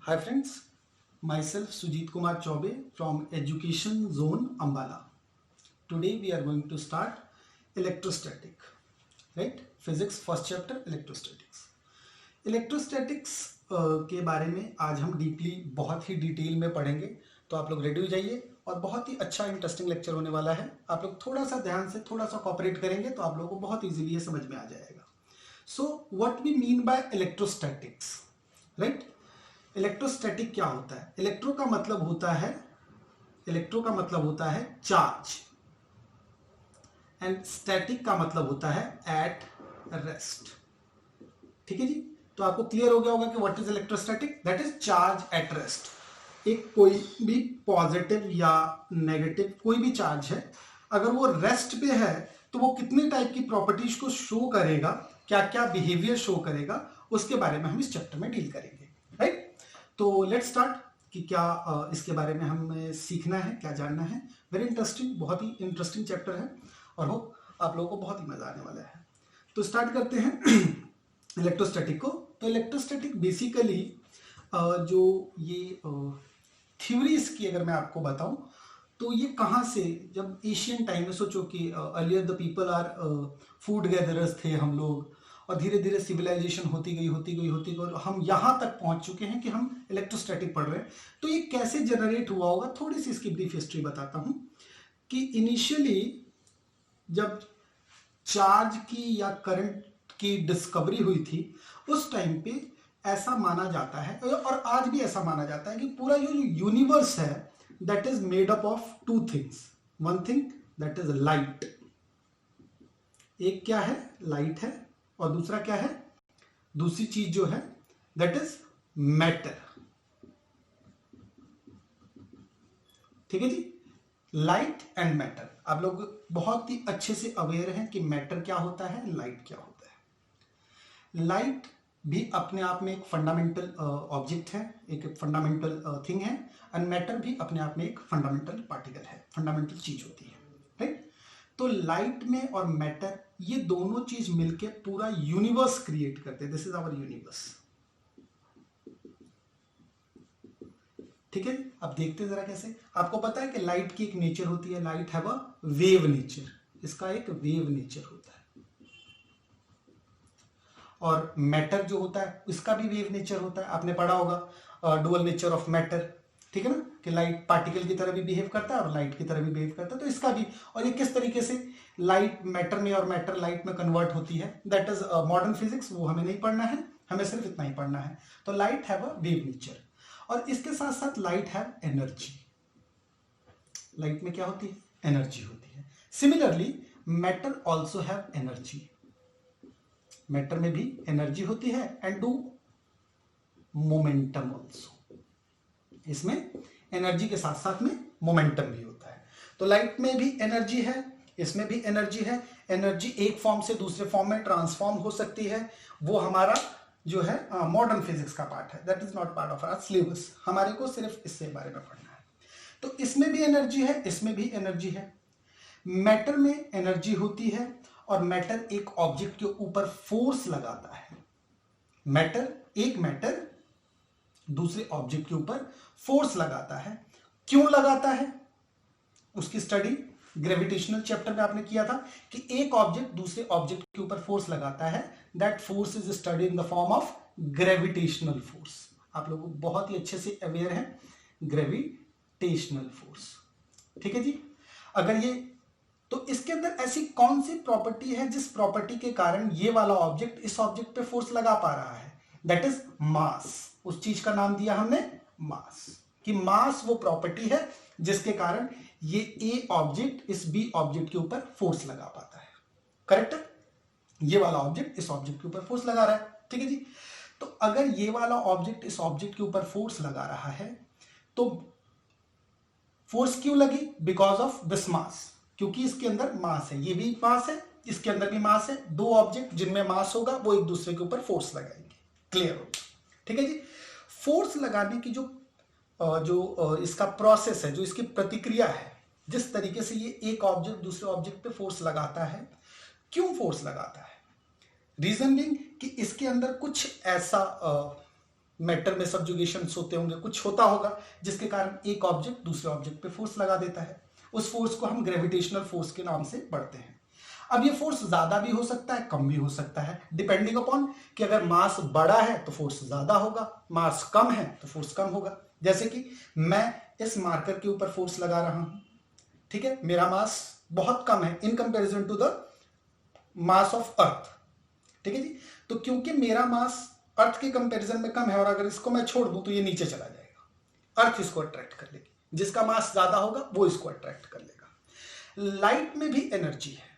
Hi friends, myself Sujit Kumar Chaube from Education Zone Ambala. Today we are going to start electrostatic, right? Physics first chapter electrostatics. Electrostatics के बारे में आज हम deeply बहुत ही detail में पढ़ेंगे, तो आप लोग रेडी हो जाइए और बहुत ही अच्छा इंटरेस्टिंग लेक्चर होने वाला है। आप लोग थोड़ा सा ध्यान से थोड़ा सा कॉपरेट करेंगे तो आप लोगों को बहुत इजीली ये समझ में आ जाएगा। So what we mean by electrostatics, right? Electrostatic क्या होता है? इलेक्ट्रो का मतलब होता है चार्ज एंड स्टैटिक का मतलब होता है एट रेस्ट। ठीक है जी, तो आपको क्लियर हो गया होगा कि what is electrostatic? That is charge at rest. एक कोई भी पॉजिटिव या नेगेटिव कोई भी चार्ज है, अगर वो रेस्ट पे है तो वो कितने टाइप की प्रॉपर्टीज को शो करेगा, क्या क्या बिहेवियर शो करेगा, उसके बारे में हम इस चैप्टर में डील करेंगे, राइट? तो लेट्स स्टार्ट कि क्या इसके बारे में हमें सीखना है, क्या जानना है। वेरी इंटरेस्टिंग, बहुत ही इंटरेस्टिंग चैप्टर है और होप आप लोगों को बहुत ही मजा आने वाला है। तो स्टार्ट करते हैं इलेक्ट्रोस्टैटिक को। तो इलेक्ट्रोस्टैटिक बेसिकली जो ये थ्योरी इसकी अगर मैं आपको बताऊं तो ये कहाँ से, जब एशियन टाइम में सोचो कि earlier the people are food gatherers थे हम लोग, और धीरे धीरे सिविलाइजेशन होती गई और हम यहाँ तक पहुंच चुके हैं कि हम इलेक्ट्रोस्टैटिक पढ़ रहे हैं। तो ये कैसे जनरेट हुआ होगा, थोड़ी सी इसकी ब्रीफ हिस्ट्री बताता हूँ कि इनिशियली जब चार्ज की या करंट की डिस्कवरी हुई थी उस टाइम पे ऐसा माना जाता है, और आज भी ऐसा माना जाता है कि पूरा जो यूनिवर्स है that is made up of two things. One thing that is light, एक क्या है? लाइट है, और दूसरा क्या है? दूसरी चीज जो है दैट इज मैटर। ठीक है जी, लाइट एंड मैटर। आप लोग बहुत ही अच्छे से अवेयर हैं कि मैटर क्या होता है, लाइट क्या होता है। लाइट भी अपने आप में एक फंडामेंटल ऑब्जेक्ट है, एक फंडामेंटल थिंग है, एंड मैटर भी अपने आप में एक फंडामेंटल पार्टिकल है, फंडामेंटल चीज होती है, राइट? तो लाइट में और मैटर, ये दोनों चीज मिलकर पूरा यूनिवर्स क्रिएट करते हैं। This is our universe. ठीक है, अब देखते हैं जरा कैसे। आपको पता है कि लाइट की एक नेचर होती है, light have a wave nature, इसका एक वेव नेचर होता है। और मैटर जो होता है इसका भी वेव नेचर होता है, आपने पढ़ा होगा डुअल नेचर ऑफ मैटर, ठीक है ना, कि लाइट पार्टिकल की तरह भी बिहेव करता है और लाइट की तरह भी बिहेव करता है। तो इसका भी, और ये किस तरीके से लाइट मैटर में और मैटर लाइट में कन्वर्ट होती है, दैट इज मॉडर्न फिजिक्स, वो हमें नहीं पढ़ना है, हमें सिर्फ इतना ही पढ़ना है। तो light have a wave nature, और इसके साथ साथ लाइट हैव एनर्जी। लाइट में क्या होती है? एनर्जी होती है। Similarly matter also have energy, matter में भी एनर्जी होती है एंड डू मोमेंटम ऑल्सो। इसमें एनर्जी के साथ साथ में मोमेंटम भी होता है। तो लाइट में भी एनर्जी है, इसमें भी एनर्जी है। एनर्जी एक फॉर्म से दूसरे फॉर्म में ट्रांसफॉर्म हो सकती है, वो हमारा जो है मॉडर्न फिजिक्स का पार्ट है, that is not part of our syllabus. हमारे को सिर्फ इससे बारे में पढ़ना है। तो इसमें भी एनर्जी है, इसमें भी एनर्जी है। मैटर में एनर्जी होती है, और मैटर एक ऑब्जेक्ट के ऊपर फोर्स लगाता है। एक मैटर दूसरे ऑब्जेक्ट के ऊपर फोर्स लगाता है। क्यों लगाता है? उसकी स्टडी ग्रेविटेशनल चैप्टर में आपने किया था कि एक ऑब्जेक्ट दूसरे ऑब्जेक्ट के ऊपर फोर्स लगाता है, that force is study in the form of gravitational force. आप लोग बहुत ही अच्छे से अवेयर हैं ग्रेविटेशनल फोर्स, ठीक है जी। अगर ये, तो इसके अंदर ऐसी कौन सी प्रॉपर्टी है जिस प्रॉपर्टी के कारण ये वाला ऑब्जेक्ट इस ऑब्जेक्ट पे फोर्स लगा पा रहा है? That is mass. उस चीज का नाम दिया हमने मास, कि मास वो प्रॉपर्टी है जिसके कारण ये ए ऑब्जेक्ट इस बी ऑब्जेक्ट के ऊपर फोर्स लगा पाता है। करेक्ट है? ये वाला ऑब्जेक्ट इस ऑब्जेक्ट के ऊपर फोर्स लगा रहा है, ठीक है जी। तो अगर ये वाला ऑब्जेक्ट इस ऑब्जेक्ट के ऊपर फोर्स लगा रहा है तो फोर्स क्यों लगी? बिकॉज ऑफ दिस मास, क्योंकि इसके अंदर मास है, ये भी मास है, इसके अंदर भी मास है। दो ऑब्जेक्ट जिनमें मास होगा वो एक दूसरे के ऊपर फोर्स लगाएंगे। क्लियर हो? ठीक है जी। फोर्स लगाने की जो इसका प्रोसेस है, जो इसकी प्रतिक्रिया है, जिस तरीके से ये एक ऑब्जेक्ट दूसरे ऑब्जेक्ट पे फोर्स लगाता है, क्यों फोर्स लगाता है? रीजन बीइंग कि इसके अंदर कुछ ऐसा मैटर में सब्जुगेशंस होते होंगे, कुछ होता होगा जिसके कारण एक ऑब्जेक्ट दूसरे ऑब्जेक्ट पे फोर्स लगा देता है। उस फोर्स को हम ग्रेविटेशनल फोर्स के नाम से पढ़ते हैं। अब ये फोर्स ज्यादा भी हो सकता है, कम भी हो सकता है, डिपेंडिंग अपॉन कि अगर मास बड़ा है तो फोर्स ज्यादा होगा, मास कम है तो फोर्स कम होगा। जैसे कि मैं इस मार्कर के ऊपर फोर्स लगा रहा हूं, ठीक है, मेरा मास बहुत कम है in comparison to the mass of earth, ठीक है जी। तो क्योंकि मेरा मास अर्थ के कंपैरिजन में कम है और अगर इसको मैं छोड़ दूं तो ये नीचे चला जाएगा, अर्थ इसको अट्रैक्ट कर लेगी, जिसका मास ज्यादा होगा वो इसको अट्रैक्ट कर लेगा। लाइट में भी एनर्जी है,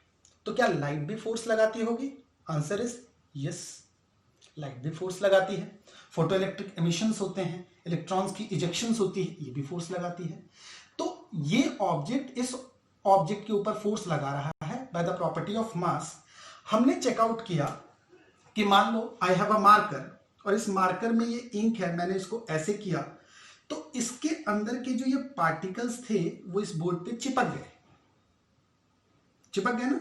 तो क्या लाइट भी फोर्स लगाती होगी? आंसर इज यस, लाइट भी फोर्स लगाती है। फोटो इलेक्ट्रिक एमिशंस होते हैं, इलेक्ट्रॉन्स की इजेक्शंस होती है, ये भी फोर्स लगाती है। तो ये ऑब्जेक्ट इस ऑब्जेक्ट के ऊपर फोर्स लगा रहा है by the property of mass. हमने चेकआउट किया कि मान लो आई हैव अ मार्कर और इस मार्कर में ये इंक है, मैंने इसको ऐसे किया तो इसके अंदर के जो ये पार्टिकल्स थे वो इस बोर्ड पे चिपक गए ना,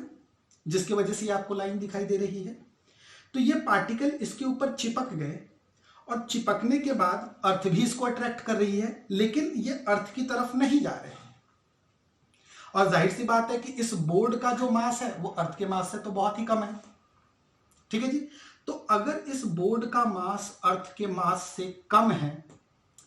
जिसकी वजह से आपको लाइन दिखाई दे रही है। तो ये पार्टिकल इसके ऊपर चिपक गए और चिपकने के बाद अर्थ भी इसको अट्रैक्ट कर रही है, लेकिन ये अर्थ की तरफ नहीं जा रहे हैं। और जाहिर सी बात है कि इस बोर्ड का जो मास है वो अर्थ के मास से तो बहुत ही कम है, ठीक है जी। तो अगर इस बोर्ड का मास अर्थ के मास से कम है,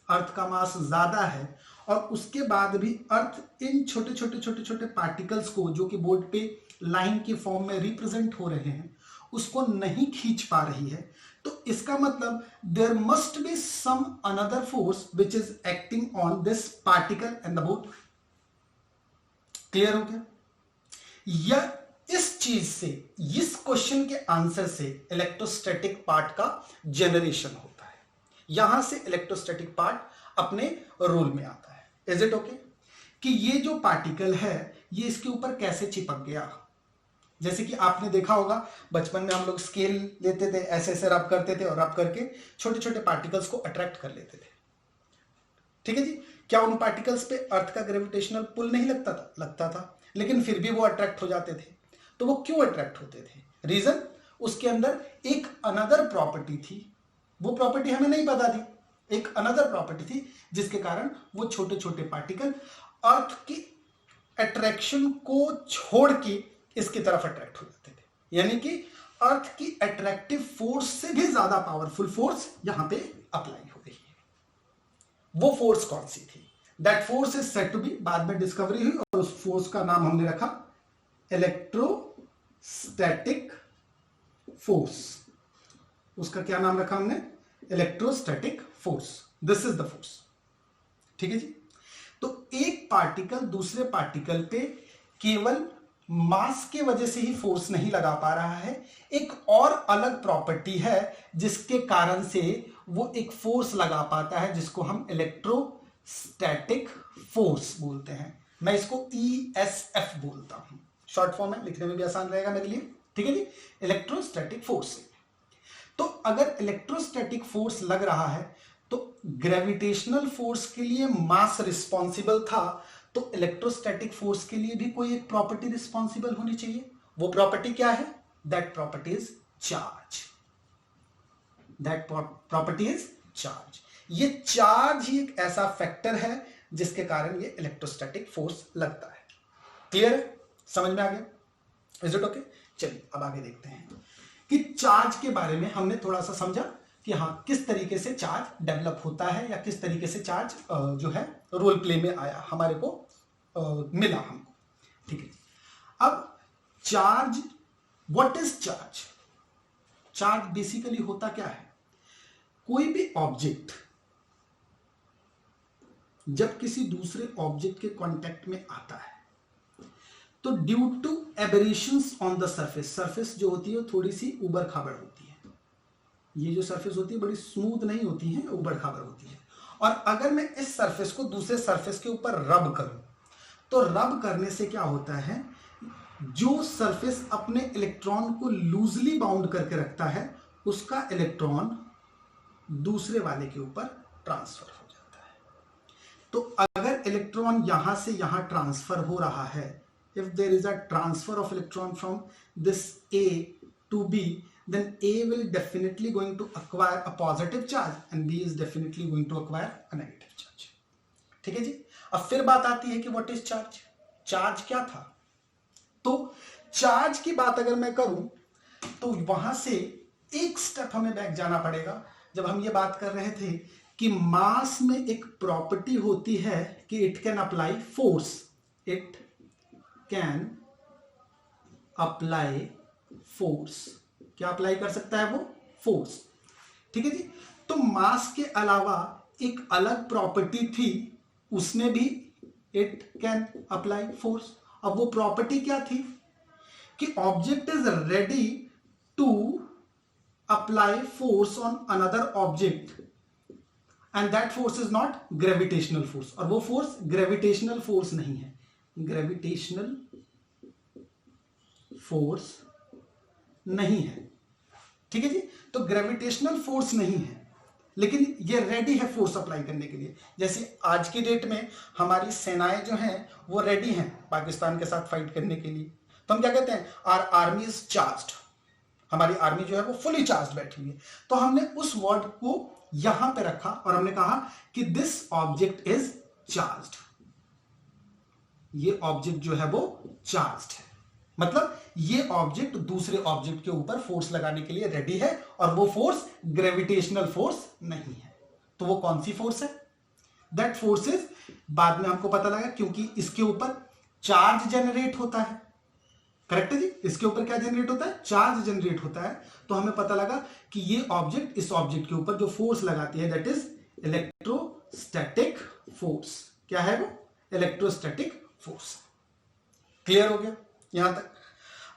अर्थ का मास ज्यादा है, और उसके बाद भी अर्थ इन छोटे छोटे पार्टिकल्स को जो कि बोर्ड पे लाइन के फॉर्म में रिप्रेजेंट हो रहे हैं उसको नहीं खींच पा रही है, तो इसका मतलब there must be some another force which is acting on this particle and the board. Clear हो गया? या इस चीज से, इस क्वेश्चन के आंसर से इलेक्ट्रोस्टैटिक पार्ट का जनरेशन होता है, यहां से इलेक्ट्रोस्टैटिक पार्ट अपने रोल में आता है। इज इट ओके कि ये जो पार्टिकल है ये इसके ऊपर कैसे चिपक गया? जैसे कि आपने देखा होगा बचपन में हम लोग स्केल लेते थे, ऐसे ऐसे रब करते थे और रब करके छोटे छोटे पार्टिकल्स को अट्रैक्ट कर लेते थे, ठीक है जी। क्या उन पार्टिकल्स पे अर्थ का ग्रेविटेशनल पुल नहीं लगता था? लगता था, लेकिन फिर भी वो अट्रैक्ट हो जाते थे। तो वो क्यों अट्रैक्ट होते थे? रीजन, उसके अंदर एक अनदर प्रॉपर्टी थी, वो प्रॉपर्टी हमें नहीं पता थी, एक अनदर प्रॉपर्टी थी जिसके कारण वो छोटे छोटे पार्टिकल अर्थ की अट्रैक्शन को छोड़ के इसकी तरफ अट्रैक्ट हो जाते थे। यानी कि अर्थ की अट्रैक्टिव फोर्स से भी ज्यादा पावरफुल फोर्स यहां पे अप्लाई हो रही है। वो फोर्स कौन सी थी? That force is said to be, बाद में डिस्कवरी हुई और उस फोर्स का नाम हमने रखा इलेक्ट्रोस्टैटिक फोर्स। उसका क्या नाम रखा हमने? Electrostatic force. This is the force, ठीक है जी। तो एक पार्टिकल दूसरे पार्टिकल पे केवल मास के वजह से ही फोर्स नहीं लगा पा रहा है, एक और अलग प्रॉपर्टी है जिसके कारण से वो एक फोर्स लगा पाता है, जिसको हम इलेक्ट्रोस्टैटिक फोर्स बोलते हैं। मैं इसको ESF बोलता हूं, शॉर्ट फॉर्म है, लिखने में भी आसान रहेगा मेरे लिए, ठीक है जी। Electrostatic force. तो अगर इलेक्ट्रोस्टैटिक फोर्स लग रहा है तो ग्रेविटेशनल फोर्स के लिए मास रिस्पॉन्सिबल था, तो इलेक्ट्रोस्टैटिक फोर्स के लिए भी कोई एक प्रॉपर्टी रिस्पॉन्सिबल होनी चाहिए। वो प्रॉपर्टी क्या है? That property is charge. That property is charge. ये चार्ज ही एक ऐसा फैक्टर है जिसके कारण ये इलेक्ट्रोस्टैटिक फोर्स लगता है। क्लियर है? समझ में आ गया? Is it okay? चलिए अब आगे देखते हैं कि चार्ज के बारे में हमने थोड़ा सा समझा कि हाँ किस तरीके से चार्ज डेवलप होता है या किस तरीके से चार्ज जो है रोल प्ले में आया, हमारे को मिला हमको, ठीक है। अब charge, what is charge? Charge basically होता क्या है? कोई भी ऑब्जेक्ट जब किसी दूसरे ऑब्जेक्ट के कांटेक्ट में आता है तो due to aberrations on the surface, surface जो होती है थोड़ी सी उबड़ खाबड़ होती है, ये जो सरफेस होती है बड़ी स्मूथ नहीं होती है, उबड़ खाबड़ होती है। और अगर मैं इस सरफेस को दूसरे सरफेस के ऊपर रब करूं तो रब करने से क्या होता है, जो सरफेस अपने इलेक्ट्रॉन को लूजली बाउंड करके रखता है उसका इलेक्ट्रॉन दूसरे वाले के ऊपर ट्रांसफर हो जाता है। तो अगर इलेक्ट्रॉन यहां से यहां ट्रांसफर हो रहा है, if there is a transfer of electron from this A to B, then A will definitely going to acquire a positive charge and B is definitely going to acquire a negative charge. ठीक है जी। अब फिर बात आती है कि what is charge, charge क्या था। तो चार्ज की बात अगर मैं करूं तो वहां से एक स्टेप हमें बैक जाना पड़ेगा। जब हम ये बात कर रहे थे कि मास में एक प्रॉपर्टी होती है कि it can apply force, it can apply force, क्या अप्लाई कर सकता है वो, फोर्स। ठीक है जी। तो मास के अलावा एक अलग प्रॉपर्टी थी, उसमें भी इट कैन अप्लाई फोर्स। अब वो प्रॉपर्टी क्या थी कि object is ready to apply force on another object and that force is not gravitational force, और वो फोर्स ग्रेविटेशनल फोर्स नहीं है, ग्रेविटेशनल फोर्स नहीं है। ठीक है जी। तो ग्रेविटेशनल फोर्स नहीं है लेकिन ये रेडी है फोर्स अप्लाई करने के लिए। जैसे आज की डेट में हमारी सेनाएं जो हैं वो रेडी हैं पाकिस्तान के साथ फाइट करने के लिए, तो हम क्या कहते हैं, आर आर्मी इज चार्ज्ड, हमारी आर्मी जो है वो फुली चार्ज बैठी हुई है। तो हमने उस वर्ड को यहां पे रखा और हमने कहा कि दिस ऑब्जेक्ट इज चार्ज्ड, ये ऑब्जेक्ट जो है वो चार्ज्ड है, मतलब ये ऑब्जेक्ट दूसरे ऑब्जेक्ट के ऊपर फोर्स लगाने के लिए रेडी है और वो फोर्स ग्रेविटेशनल फोर्स नहीं है। तो वो कौन सी फोर्स है, दैट फोर्स इज, बाद में हमको पता लगा क्योंकि इसके ऊपर चार्ज जनरेट होता है, करेक्ट है जी, इसके ऊपर क्या जनरेट होता है, चार्ज जनरेट होता है। तो हमें पता लगा कि ये ऑब्जेक्ट इस ऑब्जेक्ट के ऊपर जो फोर्स लगाती है दैट इज इलेक्ट्रोस्टैटिक फोर्स। क्या है वो, इलेक्ट्रोस्टैटिक फोर्स। क्लियर हो गया यहां तक।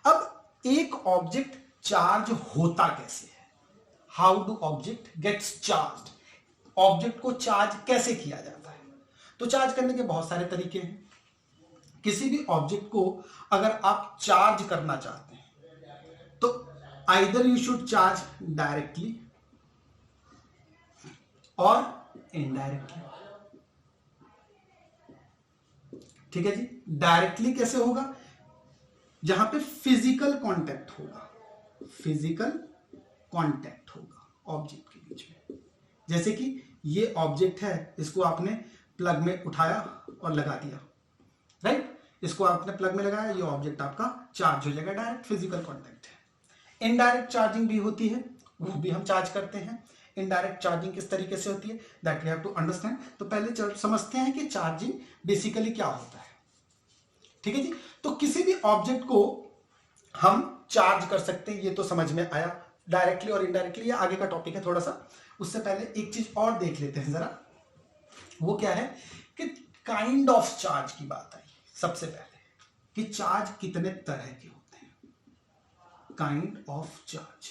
अब एक ऑब्जेक्ट चार्ज होता कैसे है, how do object gets charged, object को चार्ज कैसे किया जाता है। तो चार्ज करने के बहुत सारे तरीके हैं। किसी भी ऑब्जेक्ट को अगर आप चार्ज करना चाहते हैं तो either you should charge directly और इनडायरेक्टली। ठीक है जी। डायरेक्टली कैसे होगा, जहां पे फिजिकल कांटेक्ट होगा, फिजिकल कांटेक्ट होगा ऑब्जेक्ट के बीच में। जैसे कि ये ऑब्जेक्ट है, इसको आपने प्लग में उठाया और लगा दिया, राइट, इसको आपने प्लग में लगाया, ये ऑब्जेक्ट आपका चार्ज हो जाएगा, डायरेक्ट फिजिकल कांटेक्ट है। इनडायरेक्ट चार्जिंग भी होती है, वो भी हम चार्ज करते हैं। इनडायरेक्ट चार्जिंग किस तरीके से होती है, that we have to understand. तो पहले समझते हैं कि चार्जिंग बेसिकली क्या होता है। ठीक है जी। तो किसी भी ऑब्जेक्ट को हम चार्ज कर सकते हैं, ये तो समझ में आया, डायरेक्टली और इनडायरेक्टली, ये आगे का टॉपिक है थोड़ा सा। उससे पहले एक चीज और देख लेते हैं जरा, वो क्या है कि काइंड ऑफ चार्ज की बात आई सबसे पहले, कि चार्ज कितने तरह के होते हैं, काइंड ऑफ चार्ज।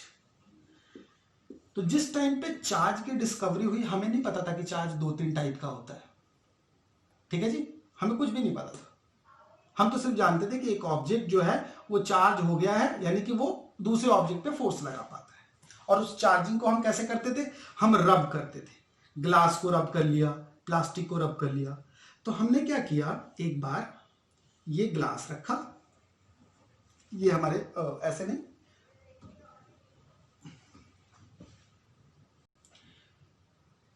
तो जिस टाइम पे चार्ज की डिस्कवरी हुई हमें नहीं पता था कि चार्ज 2-3 टाइप का होता है। ठीक है जी, हमें कुछ भी नहीं पता था, हम तो सिर्फ जानते थे कि एक ऑब्जेक्ट जो है वो चार्ज हो गया है, यानी कि वो दूसरे ऑब्जेक्ट पे फोर्स लगा पाता है। और उस चार्जिंग को हम कैसे करते थे, हम रब करते थे, ग्लास को रब कर लिया, प्लास्टिक को रब कर लिया। तो हमने क्या किया, एक बार ये ग्लास रखा, ये हमारे ऐसे नहीं,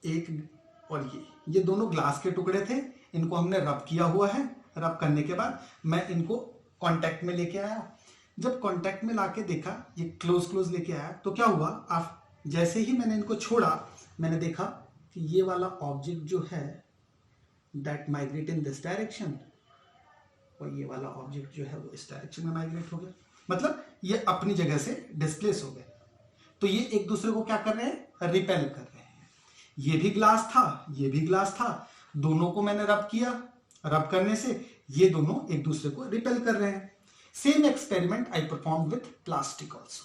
एक और ये दोनों ग्लास के टुकड़े थे, इनको हमने रब किया हुआ है। रब करने के बाद मैं इनको कांटेक्ट में लेके आया। जब कांटेक्ट में लाके देखा, ये क्लोज लेके आया, तो क्या हुआ, आप जैसे ही मैंने इनको छोड़ा, मैंने देखा कि ये वाला ऑब्जेक्ट जो है that migrate in this direction, और ये वाला ऑब्जेक्ट जो है वो इस डायरेक्शन में माइग्रेट हो गया, मतलब ये अपनी जगह से डिस्प्लेस हो गए। तो ये एक दूसरे को क्या कर रहे हैं, रिपेल कर रहे हैं। ये भी ग्लास था, ये भी ग्लास था, दोनों को मैंने रब किया, रब करने से ये दोनों एक दूसरे को रिपेल कर रहे हैं। Same experiment I perform with plastic also.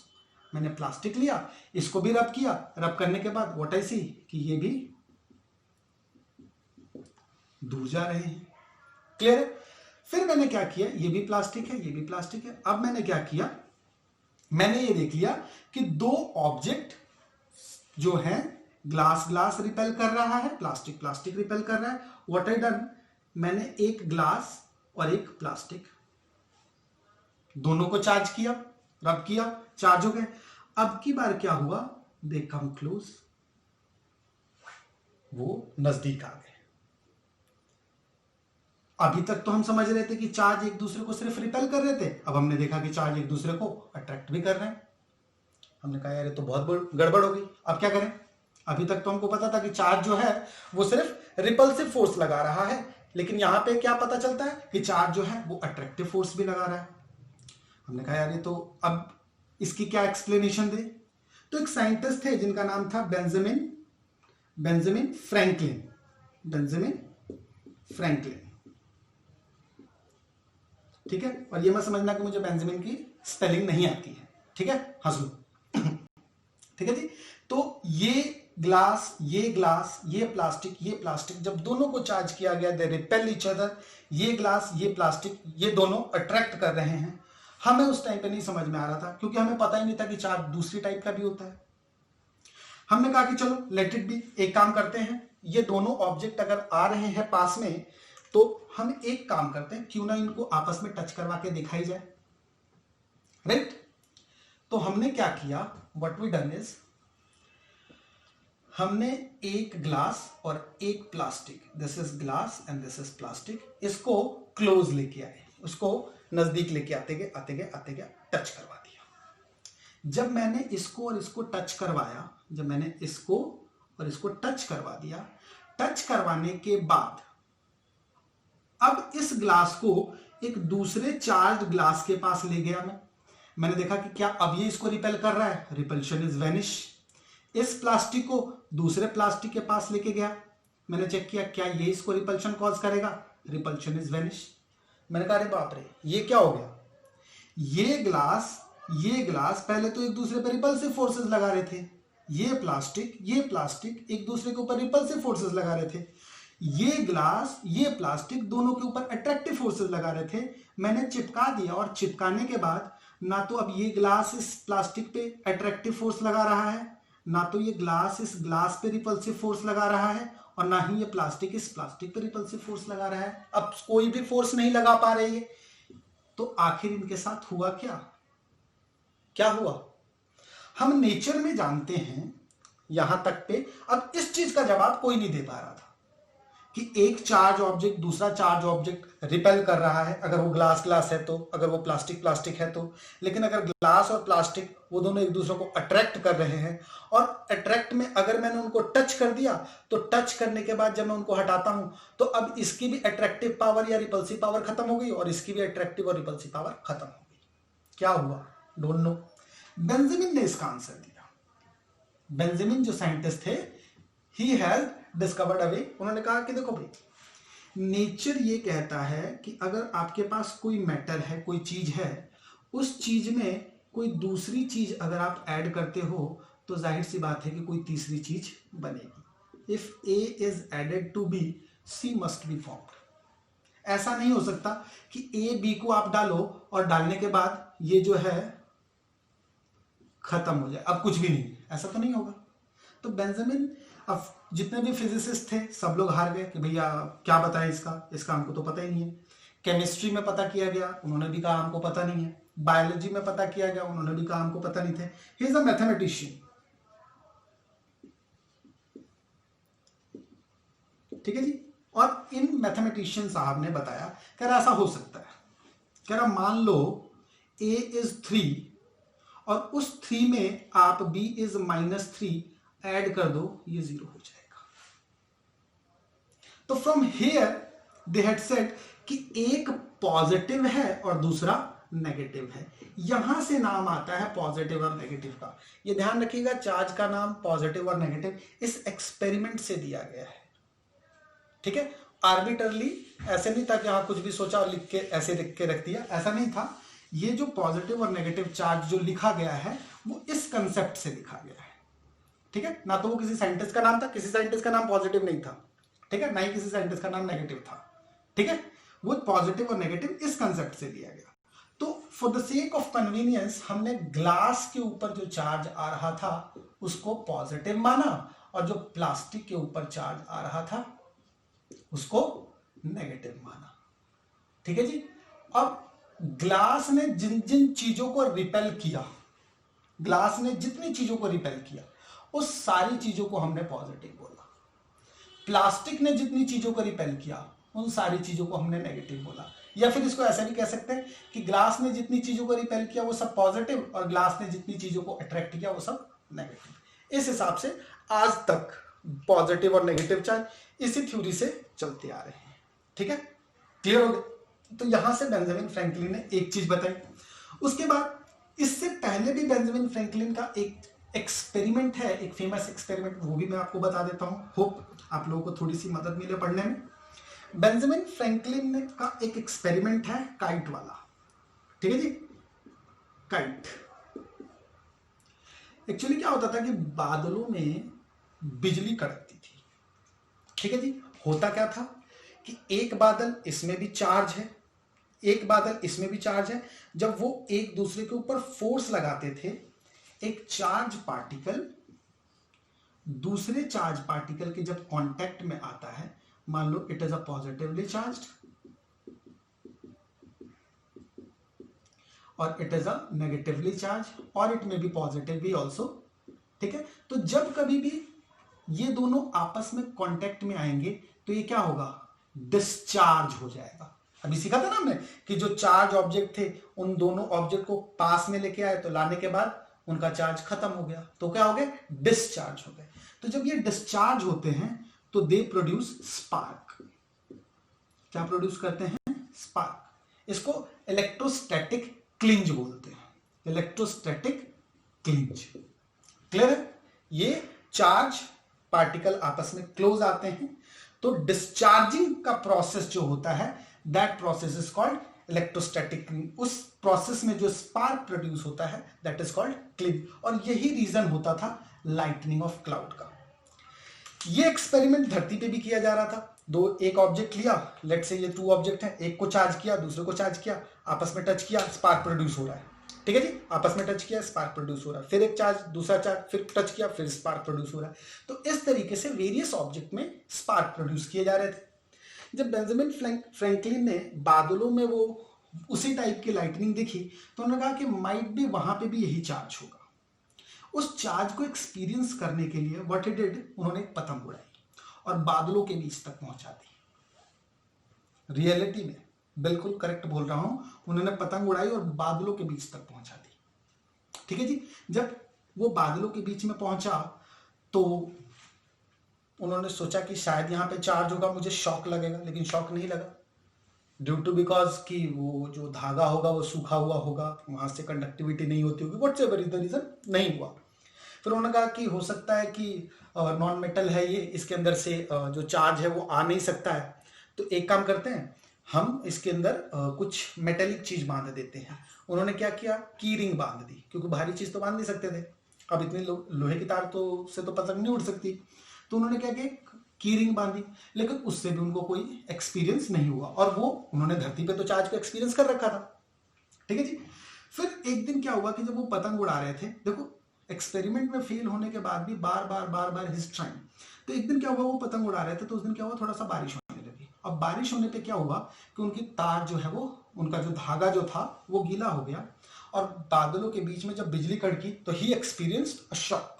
मैंने प्लास्टिक लिया, इसको भी रब किया, रब करने के बाद व्हाट आई सी कि ये भी दूर जा रहे हैं। क्लियर है। फिर मैंने क्या किया, ये भी प्लास्टिक है, ये भी प्लास्टिक है। अब मैंने क्या किया, मैंने ये देख लिया कि दो ऑब्जेक्ट जो है, ग्लास रिपेल कर रहा है, प्लास्टिक रिपेल कर रहा है। व्हाट आई डन, मैंने एक ग्लास और एक प्लास्टिक दोनों को चार्ज किया, रब किया, चार्ज हो गए। अब की बार क्या हुआ, दे कम क्लोज, वो नजदीक आ गए। अभी तक तो हम समझ रहे थे कि चार्ज एक दूसरे को सिर्फ रिपेल कर रहे थे, अब हमने देखा कि चार्ज एक दूसरे को अट्रैक्ट भी कर रहे हैं। हमने कहा यार ये तो बहुत गड़बड़ हो गई, अब क्या करें। अभी तक तो हमको पता था कि चार्ज जो है वो सिर्फ रिपल्सिव फोर्स लगा रहा है, लेकिन यहां पे क्या पता चलता है कि चार्ज जो है वो अट्रैक्टिव फोर्स भी लगा रहा है। हमने कहा यार ये तो, अब इसकी क्या एक्सप्लेनेशन दे। तो एक साइंटिस्ट थे जिनका नाम था बेंजामिन फ्रैंकलिन। ठीक है, और ये मत समझना कि मुझे बेंजामिन की स्पेलिंग नहीं आती है, ठीक है, हंस लो। ठीक है जी। तो ये ग्लास, ये प्लास्टिक जब दोनों को चार्ज किया गया, दे रिपेल ईच अदर। ये ग्लास, ये प्लास्टिक, ये दोनों अट्रैक्ट कर रहे हैं। हमें उस टाइम पे नहीं समझ में आ रहा था, क्योंकि हमें पता ही नहीं था कि चार्ज दूसरी टाइप का भी होता है। हमने कहा कि चलो लेट इट बी, एक काम करते हैं, ये दोनों ऑब्जेक्ट अगर आ रहे हैं पास में, तो हम एक काम करते हैं, क्यों ना इनको आपस में टच करवा के दिखाई जाए, राइट। तो हमने क्या किया, व्हाट वी डन इज, हमने एक ग्लास और एक plastic, this is glass and this is plastic, इसको क्लोज लेके आए, उसको नजदीक लेके आते गए टच करवा दिया। जब मैंने इसको और इसको टच करवाया, टच करवा दिया, टच करवाने के बाद अब इस ग्लास को एक दूसरे चार्ज ग्लास के पास ले गया मैंने देखा कि क्या अब ये इसको रिपेल कर रहा है, रिपल्शन इज वेनिश। इस प्लास्टिक को दूसरे प्लास्टिक के पास लेके गया, मैंने चेक किया क्या ये इसको रिपल्शन कॉज करेगा, रिपल्शन इज वेनिश। मैंने कहा अरे बाप रे, ये क्या हो गया। ये ग्लास पहले तो एक दूसरे पर रिपल्सिव फोर्सेस लगा रहे थे, ये प्लास्टिक एक दूसरे के ऊपर रिपल्सिव फोर्सेस लगा रहे थे, ये ग्लास, ये प्लास्टिक दोनों के ऊपर अट्रैक्टिव फोर्सेस लगा रहे थे। मैंने चिपका दिया, और चिपकाने के बाद ना तो अब ये ग्लास इस प्लास्टिक पे अट्रैक्टिव फोर्स लगा रहा है, ना तो ये ग्लास इस ग्लास पे रिपल्सिव फोर्स लगा रहा है, और ना ही ये प्लास्टिक इस प्लास्टिक पे रिपल्सिव फोर्स लगा रहा है। अब कोई भी फोर्स नहीं लगा पा रहे ये, तो आखिर इनके साथ हुआ क्या हुआ। हम नेचर में जानते हैं यहां तक पे, अब इस चीज का जवाब कोई नहीं दे पा रहा था कि एक चार्ज ऑब्जेक्ट दूसरा चार्ज ऑब्जेक्ट रिपेल कर रहा है, अगर वो ग्लास है तो, अगर वो प्लास्टिक है तो। लेकिन अगर ग्लास और प्लास्टिक वो दोनों एक दूसरे को अट्रैक्ट कर रहे हैं, और अट्रैक्ट में अगर मैंने उनको टच कर दिया, तो टच करने के बाद जब मैं उनको हटाता हूं, तो अब इसकी भी अट्रैक्टिव पावर या रिपल्सिव पावर खत्म हो गई, और इसकी भी अट्रैक्टिव और रिपल्सिव पावर खत्म हो गई। क्या हुआ, डोंट नो। बेंजामिन ने इसका आंसर दिया। बेंजामिन जो साइंटिस्ट थे, ही हैज डिस्कवर्ड अ वे। उन्होंने कहा कि देखो भाई, नेचर ये कहता है कि अगर आपके पास कोई मैटर है, कोई चीज है, उस चीज में कोई दूसरी चीज अगर आप ऐड करते हो, तो जाहिर सी बात है कि कोई तीसरी चीज बनेगी। If A is added to B, C must be formed. ऐसा नहीं हो सकता कि ए बी को आप डालो और डालने के बाद ये जो है खत्म हो जाए, अब कुछ भी नहीं, ऐसा तो नहीं होगा। तो बेंजामिन, अब जितने भी फिजिसिस्ट थे सब लोग हार गए कि भैया क्या बताएं इसका हमको तो पता ही नहीं है। केमिस्ट्री में पता किया गया, उन्होंने भी कहा हमको पता नहीं है। बायोलॉजी में पता किया गया, उन्होंने भी कहा हमको पता नहीं थे। ही इज अ मैथमेटिशियन, ठीक है जी। और इन मैथमेटिशियन साहब ने बताया, कह रहा ऐसा हो सकता है, कह रहा मान लो a इज 3 और उस 3 में आप b इज -3 ऐड कर दो, ये 0 हो जाएगा। तो from here they had said कि एक पॉजिटिव है और दूसरा नेगेटिव है। यहां से नाम आता है पॉजिटिव और नेगेटिव का। ये ध्यान रखिएगा, चार्ज का नाम पॉजिटिव और नेगेटिव इस एक्सपेरिमेंट से दिया गया है, ठीक है। आर्बिटरली ऐसे नहीं था कि हाँ कुछ भी सोचा और लिख के ऐसे लिख के रख दिया, ऐसा नहीं था। ये जो पॉजिटिव और नेगेटिव चार्ज जो लिखा गया है, वो इस कंसेप्ट से लिखा गया है, ठीक है। ना तो वो किसी साइंटिस्ट का नाम था, किसी साइंटिस्ट का नाम पॉजिटिव नहीं था, ठीक है, ना ही किसी साइंटिस्ट का नाम नेगेटिव था, ठीक है। वो पॉजिटिव और नेगेटिव इस कंसेप्ट से लिया गया। तो for the sake of convenience हमने ग्लास के ऊपर जो चार्ज आ रहा था उसको पॉजिटिव माना, और जो प्लास्टिक के ऊपर चार्ज आ रहा था उसको नेगेटिव माना, ठीक है जी। अब ग्लास ने जिन जिन चीजों को रिपेल किया, ग्लास ने जितनी चीजों को रिपेल किया उस सारी चीजों को हमने पॉजिटिव बोला। प्लास्टिक ने जितनी चीजों को रिपेल किया उन सारी चीजों को हमने नेगेटिव बोला। या फिर इसको ऐसा भी कह सकते हैं कि ग्लास ने जितनी चीजों को रिपेल किया वो सब पॉजिटिव और ग्लास ने जितनी चीजों को अट्रैक्ट किया वो सब नेगेटिव। इस हिसाब से आज तक पॉजिटिव और नेगेटिव चार्ज इसी थ्योरी से चलते आ रहे हैं। ठीक है, क्लियर हो गया? तो यहां से बेंजामिन फ्रैंकलिन ने एक चीज बताई। उसके बाद इससे पहले भी बेंजामिन फ्रैंकलिन का एक एक्सपेरिमेंट है, एक फेमस एक्सपेरिमेंट, वो भी मैं आपको बता देता हूं। होप आप लोगों को थोड़ी सी मदद मिले पढ़ने में। बेंजामिन फ्रैंकलिन का एक एक्सपेरिमेंट है काइट वाला। ठीक है जी, काइट। एक्चुअली क्या होता था कि बादलों में बिजली कड़कती थी। ठीक है जी, होता क्या था कि एक बादल इसमें भी चार्ज है, एक बादल इसमें भी चार्ज है। जब वो एक दूसरे के ऊपर फोर्स लगाते थे, एक चार्ज पार्टिकल दूसरे चार्ज पार्टिकल के जब कांटेक्ट में आता है, मान लो it is a positively charged और it is a negatively charge और इट में बी पॉजिटिव भी ऑल्सो। ठीक है, तो जब कभी भी ये दोनों आपस में कांटेक्ट में आएंगे तो ये क्या होगा, डिस्चार्ज हो जाएगा। अभी सीखा था ना हमने कि जो चार्ज ऑब्जेक्ट थे उन दोनों ऑब्जेक्ट को पास में लेके आए तो लाने के बाद उनका चार्ज खत्म हो गया, तो क्या हो गए, डिस्चार्ज हो गए। तो जब ये डिस्चार्ज होते हैं तो दे प्रोड्यूस स्पार्क। क्या प्रोड्यूस करते हैं, स्पार्क। इसको इलेक्ट्रोस्टैटिक क्लिंज बोलते हैं, इलेक्ट्रोस्टैटिक क्लिंज। क्लियर है? ये चार्ज पार्टिकल आपस में क्लोज आते हैं तो डिस्चार्जिंग का प्रोसेस जो होता है that process is called electrostatic cleanse. उस प्रोसेस में जो स्पार्क प्रोड्यूस होता है दैट इज कॉल्ड क्लिंज। और यही रीजन होता था लाइटनिंग ऑफ क्लाउड का। ये एक्सपेरिमेंट धरती पे भी किया जा रहा था। एक ऑब्जेक्ट लिया, लेट से ये 2 ऑब्जेक्ट है, एक को चार्ज किया, दूसरे को चार्ज किया, आपस में टच किया, स्पार्क प्रोड्यूस हो रहा है। ठीक है जी, आपस में टच किया, स्पार्क प्रोड्यूस हो रहा है। फिर एक चार्ज, दूसरा चार्ज, फिर टच किया, फिर स्पार्क प्रोड्यूस हो रहा है। तो इस तरीके से वेरियस ऑब्जेक्ट में स्पार्क प्रोड्यूस किए जा रहे थे। जब बेंजामिन फ्रैंकलिन ने बादलों में वो उसी टाइप की लाइटनिंग देखी तो उन्होंने कहा कि माइट भी वहां पे भी यही चार्ज होगा। उस चार्ज को एक्सपीरियंस करने के लिए व्हाट ही डिड, उन्होंने एक पतंग उड़ाई और बादलों के बीच तक पहुंचा दी। रियलिटी में बिल्कुल करेक्ट बोल रहा हूं, उन्होंने पतंग उड़ाई और बादलों के बीच तक पहुंचा दी। ठीक है जी, जब वो बादलों के बीच में पहुंचा तो उन्होंने सोचा कि शायद यहां पे चार्ज होगा, मुझे शॉक लगेगा, लेकिन शॉक नहीं लगा। ड्यू टू बिकॉज कि वो जो धागा होगा वो सूखा हुआ होगा, वहां से कंडक्टिविटी नहीं होती होगी, whatever is the reason, नहीं हुआ। फिर उन्होंने कहा कि हो सकता है कि नॉन मेटल है ये, इसके अंदर से जो चार्ज है वो आ नहीं सकता है, तो एक काम करते हैं, हम इसके अंदर कुछ मेटेलिक चीज बांध देते हैं। उन्होंने क्या किया, की रिंग बांध दी, क्योंकि भारी चीज तो बांध नहीं सकते थे। अब इतनी लोहे की तार तो से तो पतंग नहीं उड़ सकती, तो उन्होंने क्या किया, की रिंग बांधी, लेकिन उससे भी उनको कोई एक्सपीरियंस नहीं हुआ। और वो उन्होंने धरती पे तो चार्ज को एक्सपीरियंस कर रखा था। ठीक है जी। फिर एक दिन क्या हुआ कि जब वो पतंग उड़ा रहे थे, देखो एक्सपेरिमेंट में फेल होने के बाद भी बार बार हिज ट्राइंग, तो एक दिन क्या हुआ, वो पतंग उड़ा रहे थे तो उस दिन क्या हुआ, थोड़ा सा बारिश होने लगी। अब बारिश होने पे क्या हुआ कि उनकी तार जो है वो, उनका जो धागा जो था वो गीला हो गया और बादलों के बीच में जब बिजली कड़की तो ही एक्सपीरियंस्ड अ शॉक।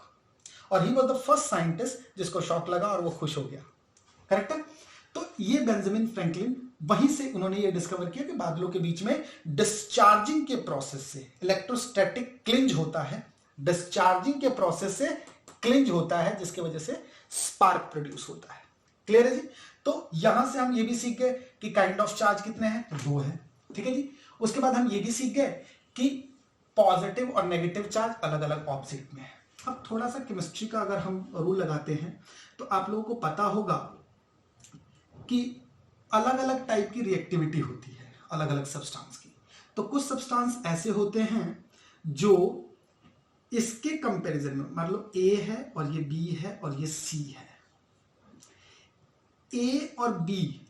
और he was the first scientist जिसको शॉक लगा और वो खुश हो गया। करेक्ट है? तो ये बेंजामिन फ्रैंकलिन, वहीं से उन्होंने ये डिस्कवर किया कि बादलों के बीच में डिस्चार्जिंग के प्रोसेस से इलेक्ट्रोस्टैटिक क्लिंज होता है, डिस्चार्जिंग के प्रोसेस से क्लिंज होता है, जिसकी वजह से स्पार्क प्रोड्यूस होता है। क्लियर है जी? तो यहां से हम ये भी सीख गए कि काइंड ऑफ चार्ज कितने हैं, 2 हैं। ठीक है जी। उसके बाद हम ये भी सीख गए कि पॉजिटिव और नेगेटिव चार्ज अलग अलग ऑब्जेक्ट में है। अब थोड़ा सा केमिस्ट्री का अगर हम रूल लगाते हैं तो आप लोगों को पता होगा कि अलग अलग टाइप की रिएक्टिविटी होती है अलग अलग सब्सटेंस की। तो कुछ सब्सटेंस ऐसे होते हैं जो इसके कंपैरिजन में, मान लो ए है और ये बी है और ये सी है, ए और बी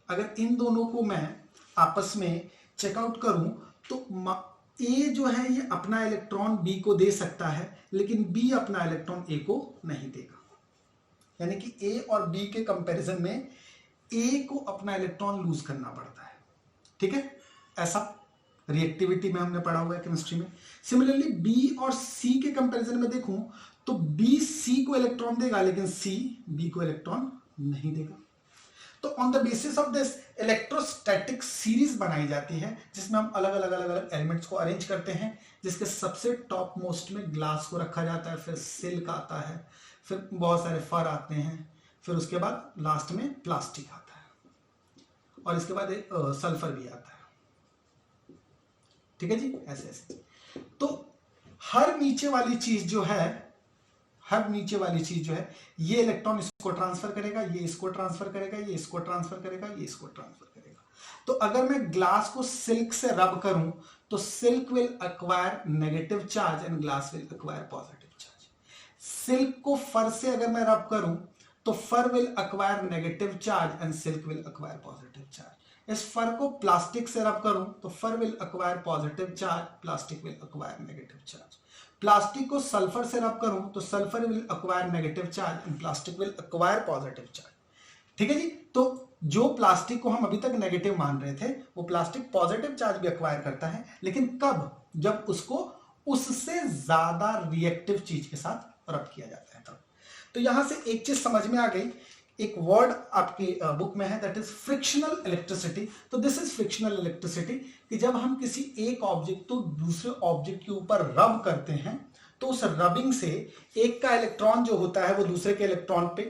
अगर इन दोनों को मैं आपस में चेकआउट करूं तो ए जो है ये अपना इलेक्ट्रॉन बी को दे सकता है, लेकिन बी अपना इलेक्ट्रॉन ए को नहीं देगा। यानी कि ए और बी के कंपैरिजन में ए को अपना इलेक्ट्रॉन लूज करना पड़ता है। ठीक है, ऐसा रिएक्टिविटी में हमने पढ़ा हुआ है केमिस्ट्री में। सिमिलरली बी और सी के कंपैरिजन में देखूं तो बी सी को इलेक्ट्रॉन देगा लेकिन सी बी को इलेक्ट्रॉन नहीं देगा। तो on the basis of this electrostatic series बनाई जाती है जिसमें हम अलग अलग एलिमेंट्स को अरेंज करते हैं, जिसके सबसे टॉप मोस्ट में ग्लास को रखा जाता है, फिर सिल्क आता है, फिर बहुत सारे फर आते हैं, फिर उसके बाद लास्ट में प्लास्टिक आता है और इसके बाद सल्फर भी आता है। ठीक है जी, ऐसे ऐसे। तो हर नीचे वाली चीज जो है ये इलेक्ट्रॉन इसको ट्रांसफर करेगा, ये इसको ट्रांसफर करेगा, ये इसको ट्रांसफर करेगा, ये इसको ट्रांसफर करेगा। तो अगर मैं ग्लास को सिल्क से रब करूं तो silk will acquire negative charge and glass will acquire positive charge. Silk को फर से अगर मैं रब करूं तो fur will acquire negative charge and silk will acquire positive charge. इस फर को प्लास्टिक से रब करूं तो fur will acquire positive charge, plastic will acquire negative charge. Plastic को सल्फर से रब करूं तो sulphur will acquire negative charge and plastic will acquire positive charge. ठीक है जी। तो जो प्लास्टिक को हम अभी तक नेगेटिव मान रहे थे वो प्लास्टिक पॉजिटिव चार्ज भी एक्वायर करता है, लेकिन कब? जब उसको उससे ज्यादा रिएक्टिव चीज के साथ रब किया जाता है तब। तो यहां से एक चीज समझ में आ गई, एक वर्ड आपकी बुक में है दैट इज फ्रिक्शनल इलेक्ट्रिसिटी। तो दिस इज फ्रिक्शनल इलेक्ट्रिसिटी कि जब हम किसी एक ऑब्जेक्ट को दूसरे ऑब्जेक्ट के ऊपर रब करते हैं तो उस रबिंग से एक का इलेक्ट्रॉन जो होता है वो दूसरे के इलेक्ट्रॉन पे,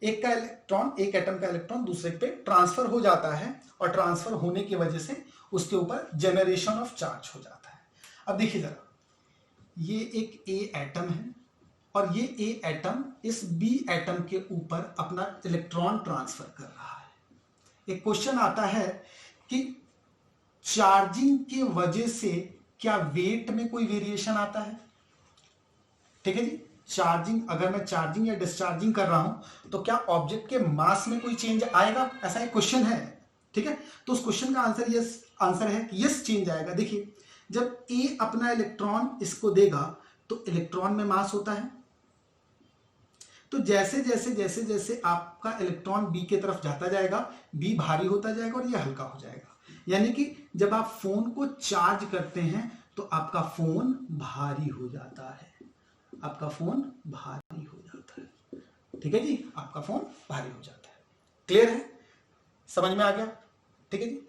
एक एटम का इलेक्ट्रॉन दूसरे पे ट्रांसफर हो जाता है और ट्रांसफर होने की वजह से उसके ऊपर जनरेशन ऑफ चार्ज हो जाता है। अब देखिए जरा, ये एक ए एटम है और ये ए एटम इस बी एटम के ऊपर अपना इलेक्ट्रॉन ट्रांसफर कर रहा है। एक क्वेश्चन आता है कि चार्जिंग की वजह से क्या वेट में कोई वेरिएशन आता है? ठीक है जी। चार्जिंग, अगर मैं चार्जिंग या डिस्चार्जिंग कर रहा हूं तो क्या ऑब्जेक्ट के मास में कोई चेंज आएगा? ऐसा एक क्वेश्चन है। ठीक है, तो उस क्वेश्चन का आंसर है कि यस, चेंज आएगा। देखिए, जब ए अपना इलेक्ट्रॉन इसको देगा तो इलेक्ट्रॉन में मास होता है, तो जैसे जैसे आपका इलेक्ट्रॉन बी की तरफ जाता जाएगा, बी भारी होता जाएगा और ये हल्का हो जाएगा। यानी कि जब आप फोन को चार्ज करते हैं तो आपका फोन भारी हो जाता है, आपका फोन भारी हो जाता है। ठीक है जी, आपका फोन भारी हो जाता है। क्लियर है? समझ में आ गया? ठीक है जी।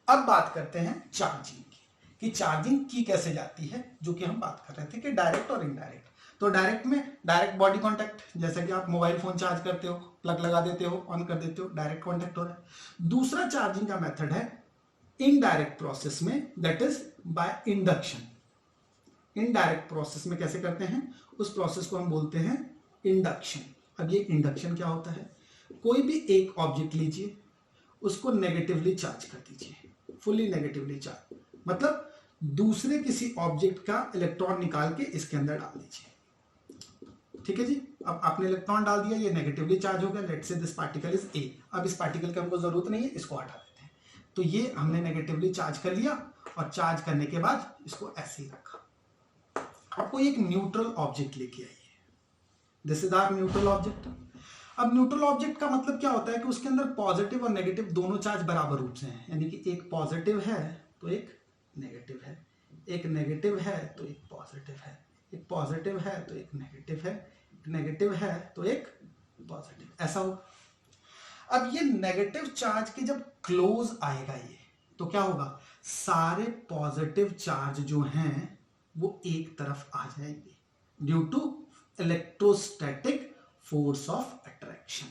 अब बात करते हैं चार्जिंग की, कि चार्जिंग की कैसे जाती है, जो कि हम बात कर रहे थे कि डायरेक्ट और इनडायरेक्ट। तो डायरेक्ट में डायरेक्ट बॉडी कांटेक्ट, जैसे कि आप मोबाइल फोन चार्ज करते हो, प्लग लगा देते हो, ऑन कर देते हो, डायरेक्ट कांटेक्ट हो रहा है। दूसरा चार्जिंग का मेथड है इनडायरेक्ट प्रोसेस में, that is by induction. Indirect process में कैसे करते हैं, उस प्रोसेस को हम बोलते हैं इंडक्शन। अब ये इंडक्शन क्या होता है? कोई भी एक ऑब्जेक्ट लीजिए, उसको नेगेटिवली चार्ज कर दीजिए, फुली नेगेटिवली चार्ज, मतलब दूसरे किसी ऑब्जेक्ट का इलेक्ट्रॉन निकाल के इसके अंदर डाल दीजिए। ठीक है जी। अब आपने इलेक्ट्रॉन डाल दिया, ये नेगेटिवली चार्ज हो गया, let's say this particle is a. अब इस पार्टिकल की हमको जरूरत नहीं है, इसको हटा देते हैं। तो ये हमने नेगेटिवली चार्ज कर लिया और चार्ज करने के बाद इसको ऐसे ही रखा। आपको एक न्यूट्रल ऑब्जेक्ट लेके आइए, this is our neutral object. अब न्यूट्रल ऑब्जेक्ट का मतलब क्या होता है कि उसके अंदर पॉजिटिव और नेगेटिव दोनों चार्ज बराबर रूप से हैं, यानी कि एक पॉजिटिव है तो एक नेगेटिव है, एक नेगेटिव है तो एक पॉजिटिव है, एक पॉजिटिव है तो एक नेगेटिव है, एक नेगेटिव है तो एक पॉजिटिव, ऐसा होगा। अब ये नेगेटिव चार्ज के जब क्लोज आएगा ये, तो क्या होगा, सारे पॉजिटिव चार्ज जो हैं वो एक तरफ आ जाएंगे due to electrostatic force of attraction.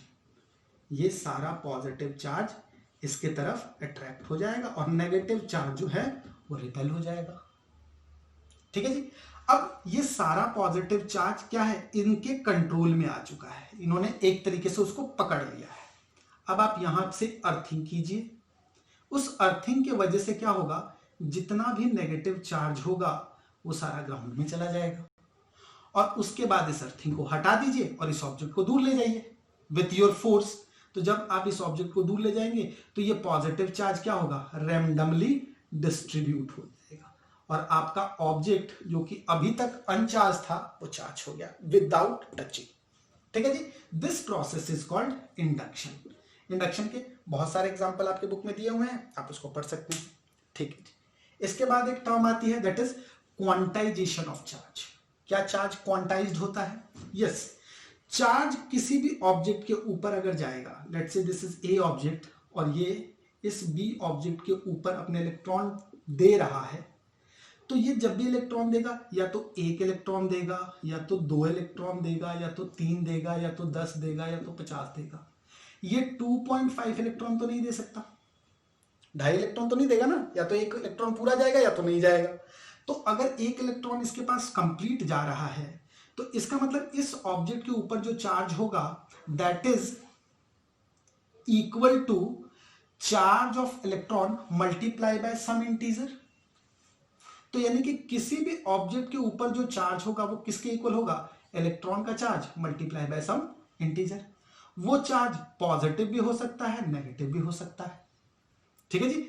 ये सारा पॉजिटिव चार्ज इसके तरफ अट्रैक्ट हो जाएगा और नेगेटिव चार्ज जो है वो रिपेल हो जाएगा। ठीक है जी। अब ये सारा पॉजिटिव चार्ज क्या है, इनके कंट्रोल में आ चुका है, इन्होंने एक तरीके से उसको पकड़ लिया है। अब आप यहां से अर्थिंग कीजिए, उस अर्थिंग की वजह से क्या होगा, जितना भी नेगेटिव चार्ज होगा वो सारा ग्राउंड में चला जाएगा और उसके बाद इस अर्थिंग को हटा दीजिए और इस ऑब्जेक्ट को दूर ले जाइए विथ योर फोर्स। तो जब आप इस ऑब्जेक्ट को दूर ले जाएंगे तो ये पॉजिटिव चार्ज क्या होगा, रैंडमली डिस्ट्रीब्यूट हो जाएगा और आपका ऑब्जेक्ट जो कि अभी तक अनचार्ज था वो चार्ज हो गया विदाउट टचिंग। ठीक है जी। This process is called induction. Induction के बहुत सारे एग्जांपल आपके बुक में दिए हुए हैं, आप उसको पढ़ सकते हैं। ठीक है जी। इसके बाद एक टर्म आती है that is quantization of charge. क्या चार्ज क्वांटाइज्ड होता है? यस। चार्ज किसी भी ऑब्जेक्ट के ऊपर अगर जाएगा, let's say this is a object और ये इस बी ऑब्जेक्ट के ऊपर अपने इलेक्ट्रॉन दे रहा है, तो ये जब भी इलेक्ट्रॉन देगा या तो एक इलेक्ट्रॉन देगा या तो 2 इलेक्ट्रॉन देगा या तो 3 देगा या तो 10 देगा या तो 50 देगा। ये 2.5 इलेक्ट्रॉन तो नहीं दे सकता, 2.5 इलेक्ट्रॉन तो नहीं देगा ना, या तो एक इलेक्ट्रॉन पूरा जाएगा या तो नहीं जाएगा। तो अगर एक इलेक्ट्रॉन इसके पास कंप्लीट जा रहा है तो इसका मतलब इस ऑब्जेक्ट के ऊपर जो चार्ज होगा that is equal to charge of electron multiply by some integer. तो यानी कि किसी भी ऑब्जेक्ट के ऊपर जो चार्ज होगा वो किसके इक्वल होगा? इलेक्ट्रॉन का charge multiply by some integer. वो चार्ज पॉजिटिव भी हो सकता है, नेगेटिव भी हो सकता है। ठीक है जी।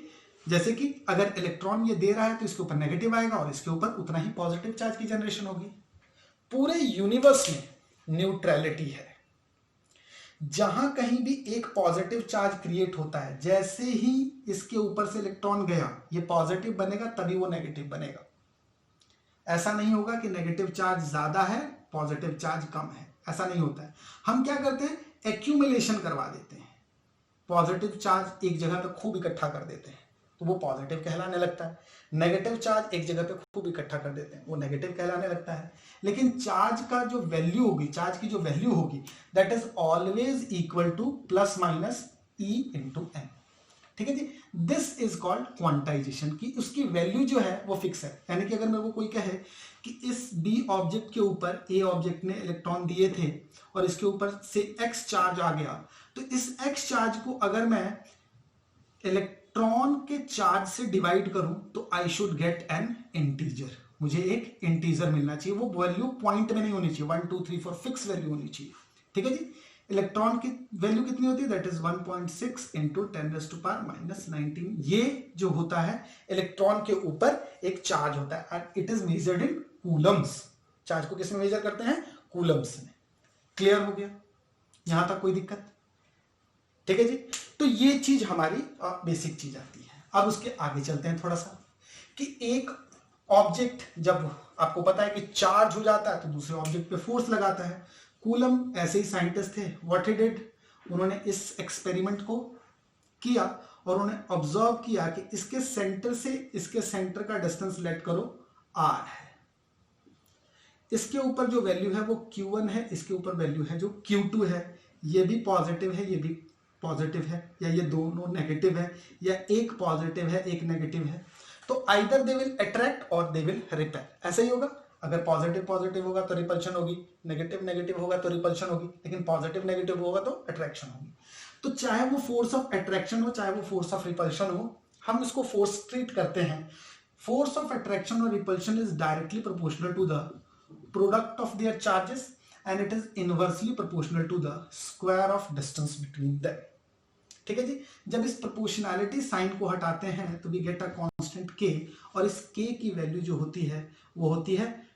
जैसे कि अगर इलेक्ट्रॉन ये दे रहा है तो इसके ऊपर नेगेटिव आएगा और इसके ऊपर उतना ही पॉजिटिव चार्ज की जनरेशन होगी। पूरे यूनिवर्स में न्यूट्रलिटी है। जहां कहीं भी एक पॉजिटिव चार्ज क्रिएट होता है, जैसे ही इसके ऊपर से इलेक्ट्रॉन गया ये पॉजिटिव बनेगा तभी वो नेगेटिव बनेगा। ऐसा नहीं होगा कि नेगेटिव चार्ज ज्यादा है पॉजिटिव चार्ज कम है, ऐसा नहीं होता है। हम क्या करते हैं? एक्यूमुलेशन करवा देते हैं। पॉजिटिव चार्ज एक जगह पे खूब इकट्ठा कर देते हैं तो वो पॉजिटिव कहलाने लगता है। नेगेटिव चार्ज एक जगह पे खूब इकट्ठा कर देते हैं, वो नेगेटिव कहलाने लगता है। लेकिन चार्ज का जो वैल्यू होगी, चार्ज की जो वैल्यू होगी that is always equal to plus minus e into n. ठीक है जी। दिस इज कॉल्ड क्वांटाइजेशन, की उसकी वैल्यू जो है वो फिक्स है। यानी कि अगर मेरे को कोई कहे कि इस बी ऑब्जेक्ट के ऊपर ए ऑब्जेक्ट ने इलेक्ट्रॉन दिए थे और इसके ऊपर से एक्स चार्ज आ गया, तो इस एक्स चार्ज को अगर मैं इलेक्ट्रॉन के चार्ज से डिवाइड करूं तो I should get an integer. मुझे एक इंटीजर मिलना चाहिए, वो वैल्यू पॉइंट में नहीं होनी चाहिए, 1 2 3 4 फिक्स वैल्यू होनी चाहिए। ठीक है जी। इलेक्ट्रॉन की वैल्यू कितनी होती है? That is 1.6 into 10⁻⁻19। ये जो होता है इलेक्ट्रॉन के ऊपर एक चार्ज होता है and it is measured in Coulomb's. Charge को किस में मेजर करते हैं? कूलम्स में। क्लियर हो गया? यहां तक कोई दिक्कत? ठीक है जी। तो ये चीज हमारी बेसिक चीज आती है। अब उसके आगे चलते हैं थोड़ा सा, कि एक ऑब्जेक्ट जब आपको पता है कि चार्ज हो जाता है तो दूसरे ऑब्जेक्ट पे फोर्स लगाता है। कूलम ऐसे ही साइंटिस्ट थे, व्हाट ही डिड, उन्होंने इस एक्सपेरिमेंट को किया और उन्होंने ऑब्जर्व किया कि इसके सेंटर से इसके सेंटर का डिस्टेंस लेट करो r है। इसके ऊपर जो वैल्यू है वो Q1 है, इसके ऊपर वैल्यू है जो Q2 है। ये भी पॉजिटिव है, ये भी पॉजिटिव है, या ये दोनों नेगेटिव है, या एक पॉजिटिव है एक नेगेटिव है। तो आइदर दे विल अट्रैक्ट और दे विल रिपेल। ऐसा ही होगा। अगर पॉजिटिव पॉजिटिव होगा तो रिपल्शन होगी, नेगेटिव नेगेटिव होगा तो रिपल्शन होगी, लेकिन पॉजिटिव नेगेटिव होगा तो अट्रैक्शन होगी। तो चाहे वो फोर्स ऑफ अट्रैक्शन हो चाहे वो फोर्स ऑफ रिपल्शन हो, हम इसको फोर्स ट्रीट करते हैं। फोर्स ऑफ अट्रैक्शन और repulsion is directly proportional to the product of their charges and it is inversely proportional to the square of distance between them. ठीक है जी। जब इस प्रोपोर्शनैलिटी साइन को हटाते हैं तो we get a constant k, और इस k की वैल्यू जो होती है वो होती है,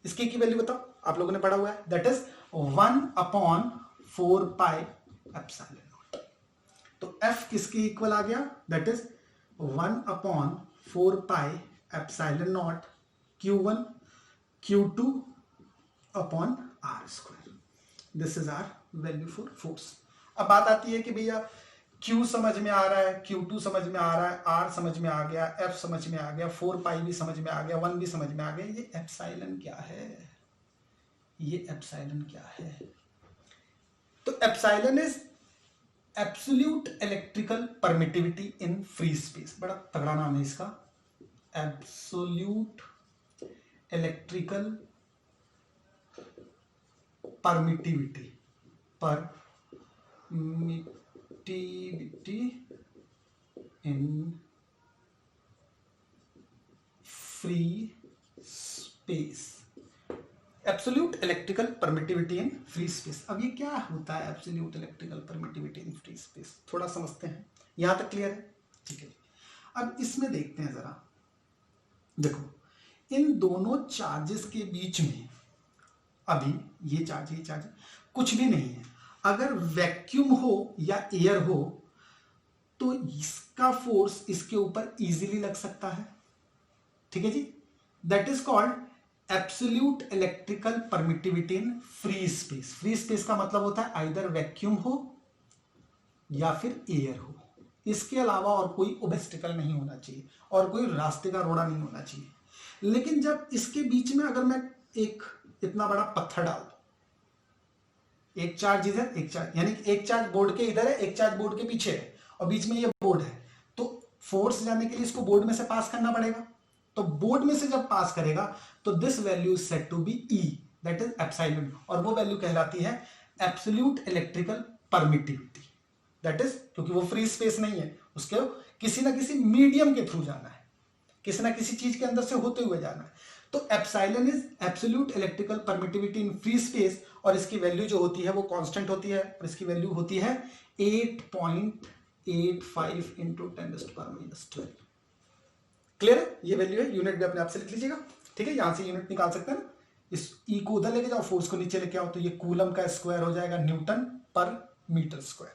इस k की वैल्यू बताओ, आप लोगों ने पढ़ा हुआ है, that is 1/4 pi epsilon naught. तो f किसके इक्वल आ गया? That is 1/4 pi epsilon naught Q1 Q2 upon r square. This is our value for force. अब बात आती है कि भैया Q समझ में आ रहा है, Q2 समझ में आ रहा है, R समझ में आ गया, F समझ में आ गया, 4 पाई भी समझ में आ गया, 1 भी समझ में आ गया, ये एप्सिलॉन क्या है? ये एप्सिलॉन क्या है? तो epsilon is absolute electrical permittivity in free space. बड़ा तगड़ा नाम है इसका, absolute electrical permittivity in free space। Absolute electrical permittivity in free space. अब ये क्या होता है absolute electrical permittivity in free space? थोड़ा समझते हैं। यहां तक क्लियर है? ठीक है। अब इसमें देखते हैं जरा। देखो, इन दोनों चार्जेस के बीच में अभी ये चार्ज कुछ भी नहीं है। अगर वैक्यूम हो या एयर हो तो इसका फोर्स इसके ऊपर इजीली लग सकता है, ठीक है जी, that is called absolute electrical permittivity in free space. Free space का मतलब होता है आइदर वैक्यूम हो या फिर एयर हो, इसके अलावा और कोई ओब्स्टेकल नहीं होना चाहिए और कोई रास्ते का रोड़ा नहीं होना चाहिए। लेकिन जब इसके बीच में अगर मैं एक इतना बड़ा पत्थर डाल दूं, एक चार्ज इधर एक चार्ज, यानी कि एक चार्ज बोर्ड के इधर है एक चार्ज बोर्ड के पीछे है और बीच में ये बोर्ड है, तो फोर्स जाने के लिए इसको बोर्ड में से पास करना पड़ेगा। तो बोर्ड में से जब पास करेगा तो this value is said to be e, that is epsilon, और वो वैल्यू कहलाती है absolute electrical permittivity. That is, क्योंकि वो फ्री स्पेस नहीं है, उसके किसी ना किसी मीडियम के थ्रू जाना है, किसी ना किसी चीज के अंदर से होते हुए जाना है। तो epsilon is absolute electrical permittivity in free space, और इसकी वैल्यू जो होती है वो कांस्टेंट होती है, और इसकी वैल्यू होती है 8.85 इंटू 10⁻²। क्लियर है? ये वैल्यू है, यूनिट भी अपने आप से लिख लीजिएगा, ठीक है, यहां से यूनिट निकाल सकते हैं ना, इस ई को उधर लेके जाओ, फोर्स को नीचे लेके आओ, तो ये कूलम का स्क्वायर हो जाएगा न्यूटन पर मीटर स्क्वायर,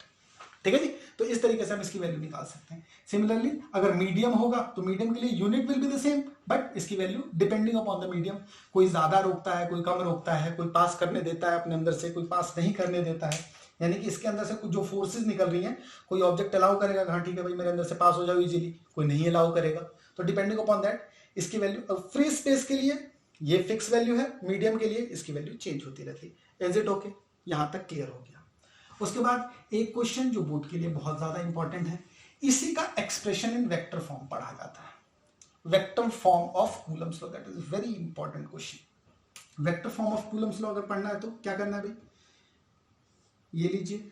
ठीक है जी। तो इस तरीके से हम इसकी वैल्यू निकाल सकते हैं। सिमिलरली अगर मीडियम होगा तो मीडियम के लिए unit will be the same, but इसकी value depending upon the medium, कोई ज्यादा रोकता है कोई कम रोकता है, कोई पास करने देता है अपने अंदर से, कोई पास नहीं करने देता है, यानी कि इसके अंदर से कुछ जो फोर्सेज निकल रही हैं, कोई ऑब्जेक्ट अलाउ करेगा, हाँ ठीक है भाई मेरे अंदर से पास हो जाओ इजीली, कोई नहीं अलाउ करेगा, तो डिपेंडिंग अपॉन दैट इसकी वैल्यू। फ्री स्पेस के लिए ये फिक्स वैल्यू है, मीडियम के लिए इसकी वैल्यू चेंज होती रहती है। Is it okay? यहां तक क्लियर हो गया। उसके बाद एक क्वेश्चन जो बोर्ड के लिए बहुत ज्यादा इंपॉर्टेंट है, इसी का एक्सप्रेशन इन वेक्टर फॉर्म पढ़ा जाता है, vector form of Coulomb's law, that is very important question. Vector form of Coulomb's law अगर पढ़ना है तो क्या करना है भाई, ये लीजिए,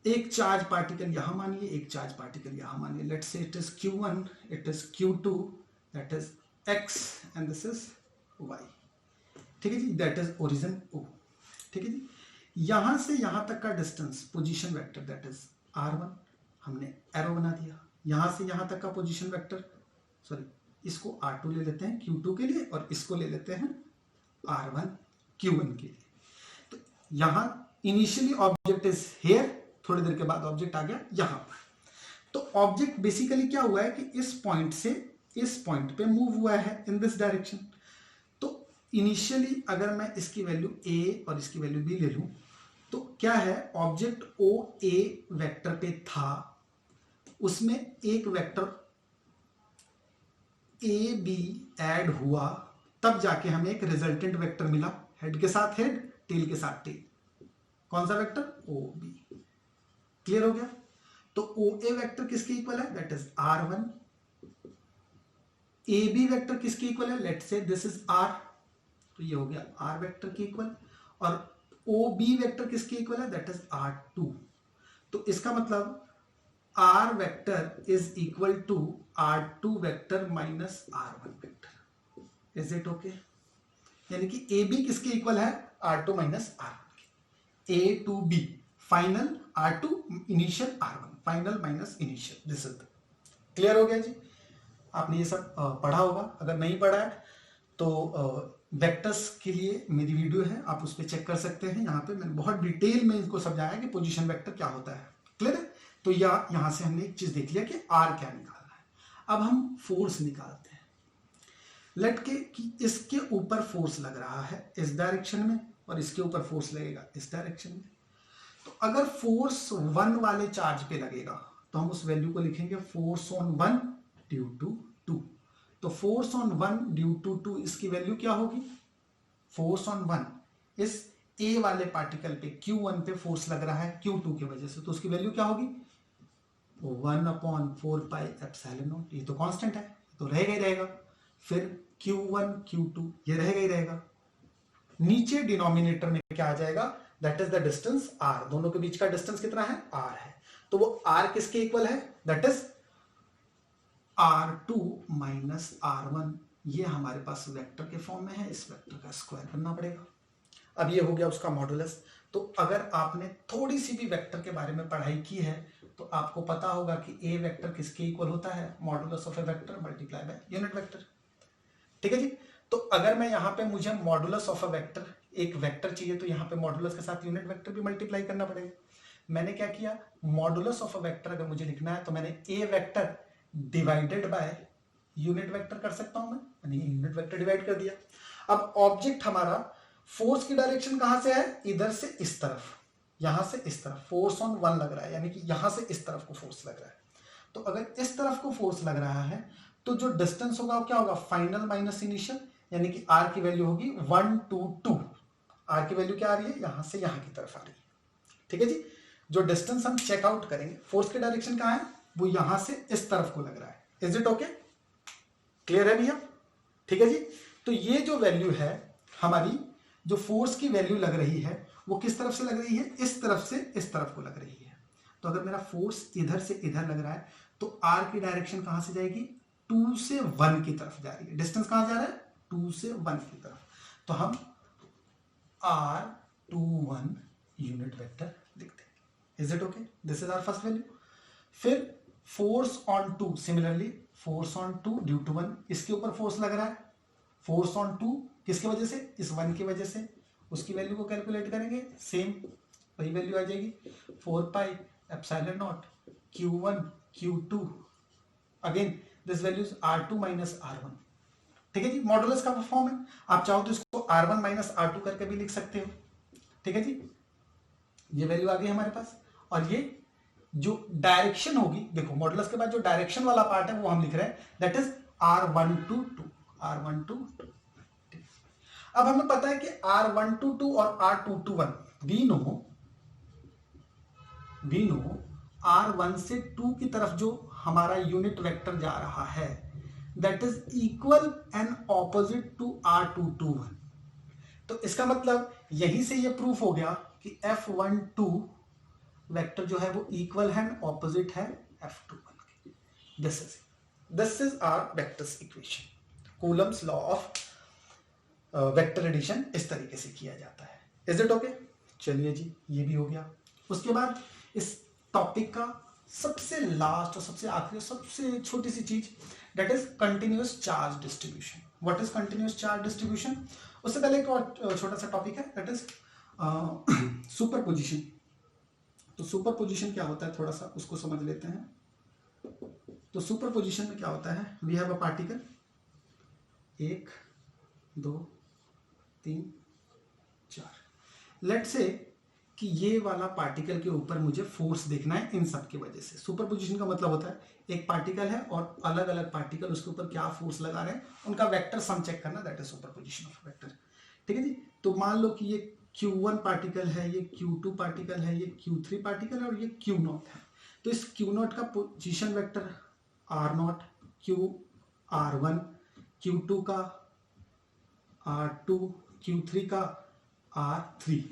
एक चार्ज पार्टिकल यहां मानिए, एक चार्ज पार्टिकल यहां मानिए, let's say it is Q1, it is Q2, that is X and this is Y, ठीक है जी, दैट इज ओरिजिन O, ठीक है जी। यहां से यहां तक का distance position vector that is R1, हमने एरो बना दिया। यहां से यहां तक का पोजीशन वेक्टर, सॉरी इसको R2 ले लेते हैं Q2 के लिए, और इसको ले लेते हैं R1 Q1 के लिए। तो यहां इनिशियली ऑब्जेक्ट इज हियर, थोड़ी देर के बाद ऑब्जेक्ट आ गया यहां पर। तो ऑब्जेक्ट बेसिकली क्या हुआ है कि इस पॉइंट से इस पॉइंट पे मूव हुआ है इन दिस डायरेक्शन। तो इनिशियली अगर मैं इसकी वैल्यू A और इसकी वैल्यू B ले लूं, तो क्या है, ऑब्जेक्ट O A वेक्टर पे था, उसमें एक वेक्टर A B ऐड हुआ, तब जाके हमें एक रिजल्टेंट वेक्टर मिला, हेड के साथ हेड, टेल के साथ टेल। कौन सा वेक्टर? OB। क्लियर हो गया? तो OA वेक्टर किसके इक्वल है? That is R1। AB vector किसके इक्वल है? Let's say this is R, तो ये हो गया R वेक्टर के इक्वल, और OB वेक्टर किसके इक्वल है? That is R2। तो इसका मतलब R vector is equal to R2 vector minus R1 vector. Is it okay? यानी कि AB किसके इक्वल है? R2 माइनस R1 के। A to B final, R2 initial R1, final minus initial, this is. Clear हो गया जी? आपने ये सब पढ़ा होगा, अगर नहीं पढ़ा है तो वेक्टर्स के लिए मेरी वीडियो है, आप उस पर चेक कर सकते हैं। यहाँ पे मैंने बहुत डिटेल में इनको समझाया कि पोजीशन वेक्टर क्या होता है। क्लियर है? तो यहाँ से हमने एक चीज देख लिया कि R क्या निकालना है। अब हम फोर्स निकालते हैं। लेट के कि इसके ऊपर फोर्स लग रहा है इस डायरेक्शन में, और इसके ऊपर फोर्स लगेगा इस डायरेक्शन में। तो अगर फोर्स 1 वाले चार्ज पे लगेगा तो हम उस वैल्यू को लिखेंगे फोर्स ऑन 1 ड्यू टू 2। तो फोर्स ऑन 1 ड्यू टू 2 इसकी वैल्यू क्या होगी? फोर्स ऑन 1, इस A वाले पार्टिकल पे Q1 पे फोर्स लग रहा है Q2 की वजह से, तो उसकी वैल्यू क्या होगी? 1/4πε0। ये तो कांस्टेंट है, तो रहेगा ही रहेगा। फिर Q1 Q2 ये रहेगा ही रहेगा। नीचे डिनोमिनेटर में क्या आ जाएगा? That is the distance R, दोनों के बीच का डिस्टेंस कितना है? R है। तो वो R किसके इक्वल है? That is R2 minus R1। ये हमारे पास वेक्टर के फॉर्म में है, इस वेक्टर का स्क्वायर करना पड़ेगा। अब ये हो गया उसका मॉडुलस। तो अगर आपने थोड़ी सी भी वेक्टर के बारे में पढ़ाई की है तो आपको पता होगा कि A वेक्टर किसके इक्वल होता है? Modulus of A vector multiply by unit vector. ठीक है जी? तो अगर मैं यहाँ पे, मुझे मॉडुलस ऑफ अ वेक्टर, एक वेक्टर चाहिए, तो यहाँ पे मॉडुलस के साथ यूनिट वेक्टर भी मल्टीप्लाई करना पड़ेगा। मैंने क्या किया, मॉडुलस ऑफ अ वेक्टर अगर मुझे लिखना है तो मैंने A vector divided by unit vector कर सकता हूं मैं, यानी यूनिट वेक्टर डिवाइड कर दिया। अब ऑब्जेक्ट हमारा फोर्स की डायरेक्शन कहां से है, इधर से इस तरफ, यहां से इस तरफ फोर्स ऑन 1 लग रहा है, यानी कि यहां से इस तरफ को फोर्स लग रहा है। तो अगर इस तरफ को फोर्स लग रहा है तो जो डिस्टेंस होगा वो क्या होगा, फाइनल माइनस इनिशियल, यानी कि आर की वैल्यू होगी 1 2 2। आर की वैल्यू क्या आ रही है, यहां से यहां की तरफ आ रही है। ठीक है जी, जो डिस्टेंस हम चेकआउट करेंगे, फोर्स की डायरेक्शन कहां है, वो यहां से इस तरफ को लग रहा है। इज इट ओके, क्लियर है भैया? ठीक है जी, तो ये जो वैल्यू है हमारी, जो फोर्स की वैल्यू लग रही है वो किस तरफ से लग रही है, इस तरफ से इस तरफ को लग रही है। तो अगर मेरा फोर्स इधर से इधर लग रहा है तो आर की डायरेक्शन कहां से जाएगी, 2 से 1 की तरफ जा रही है। डिस्टेंस कहां जा रहा है, 2 से 1 की तरफ। तो हम R21 यूनिट वेक्टर लिखते हैं। Is it okay, this is our first value. फिर force on 2, similarly force on 2 due to 1, इसके ऊपर फोर्स लग रहा है। फोर्स ऑन 2 किसकी वजह से, इस 1 की वजह से। उसकी वैल्यू को कैलकुलेट करेंगे, सेम वही वैल्यू आ जाएगी, 4 पाई epsilon naught Q1 Q2, again this value is R2 minus R1। ठीक है जी, मॉडुलस का फॉर्म है, आप चाहो तो इसको R1 माइनस R2 करके भी लिख सकते हो। ठीक है जी, ये वैल्यू आ गई हमारे पास। और ये जो डायरेक्शन होगी, देखो मॉडुलस के बाद जो डायरेक्शन वाला पार्ट है वो हम लिख रहे हैं, दैट इज R122, R122। अब हमें पता है कि R122 और R221 वी नो R1 से 2 की तरफ जो हमारा यूनिट वेक्टर जा रहा है that is equal and opposite to R221। तो इसका मतलब यहीं से ये प्रूफ हो गया कि F12 वेक्टर जो है वो इक्वल है एंड ऑपोजिट है F21 के। This is our vectors equation. Coulomb's law of vector addition इस तरीके से किया जाता है। Is it okay? चलिए जी, ये भी हो गया। उसके बाद इस टॉपिक का सबसे लास्ट और सबसे आखिरी सबसे छोटी सी चीज, that is continuous charge distribution. What is continuous charge distribution? उससे पहले एक और छोटा सा टॉपिक है, दैट इज सुपरपोजिशन। तो सुपरपोजिशन क्या होता है, थोड़ा सा उसको समझ लेते हैं। तो सुपरपोजिशन में क्या होता है, we have a particle, 1 2 3 4। Let's say कि ये वाला पार्टिकल के ऊपर मुझे फोर्स देखना है इन सब की वजह से। सुपरपोजिशन का मतलब होता है एक पार्टिकल है और अलग अलग पार्टिकल उसके ऊपर क्या फोर्स लगा रहे हैं, उनका वेक्टर सम चेक करना, that is superposition of vector. ठीक है जी, तो मान लो कि ये Q1 पार्टिकल है, ये Q2 पार्टिकल है, ये Q3 पार्टिकल है और ये Q0 है। तो इस Q0 का position vector R0, R1, Q2 का R2, Q3 का R3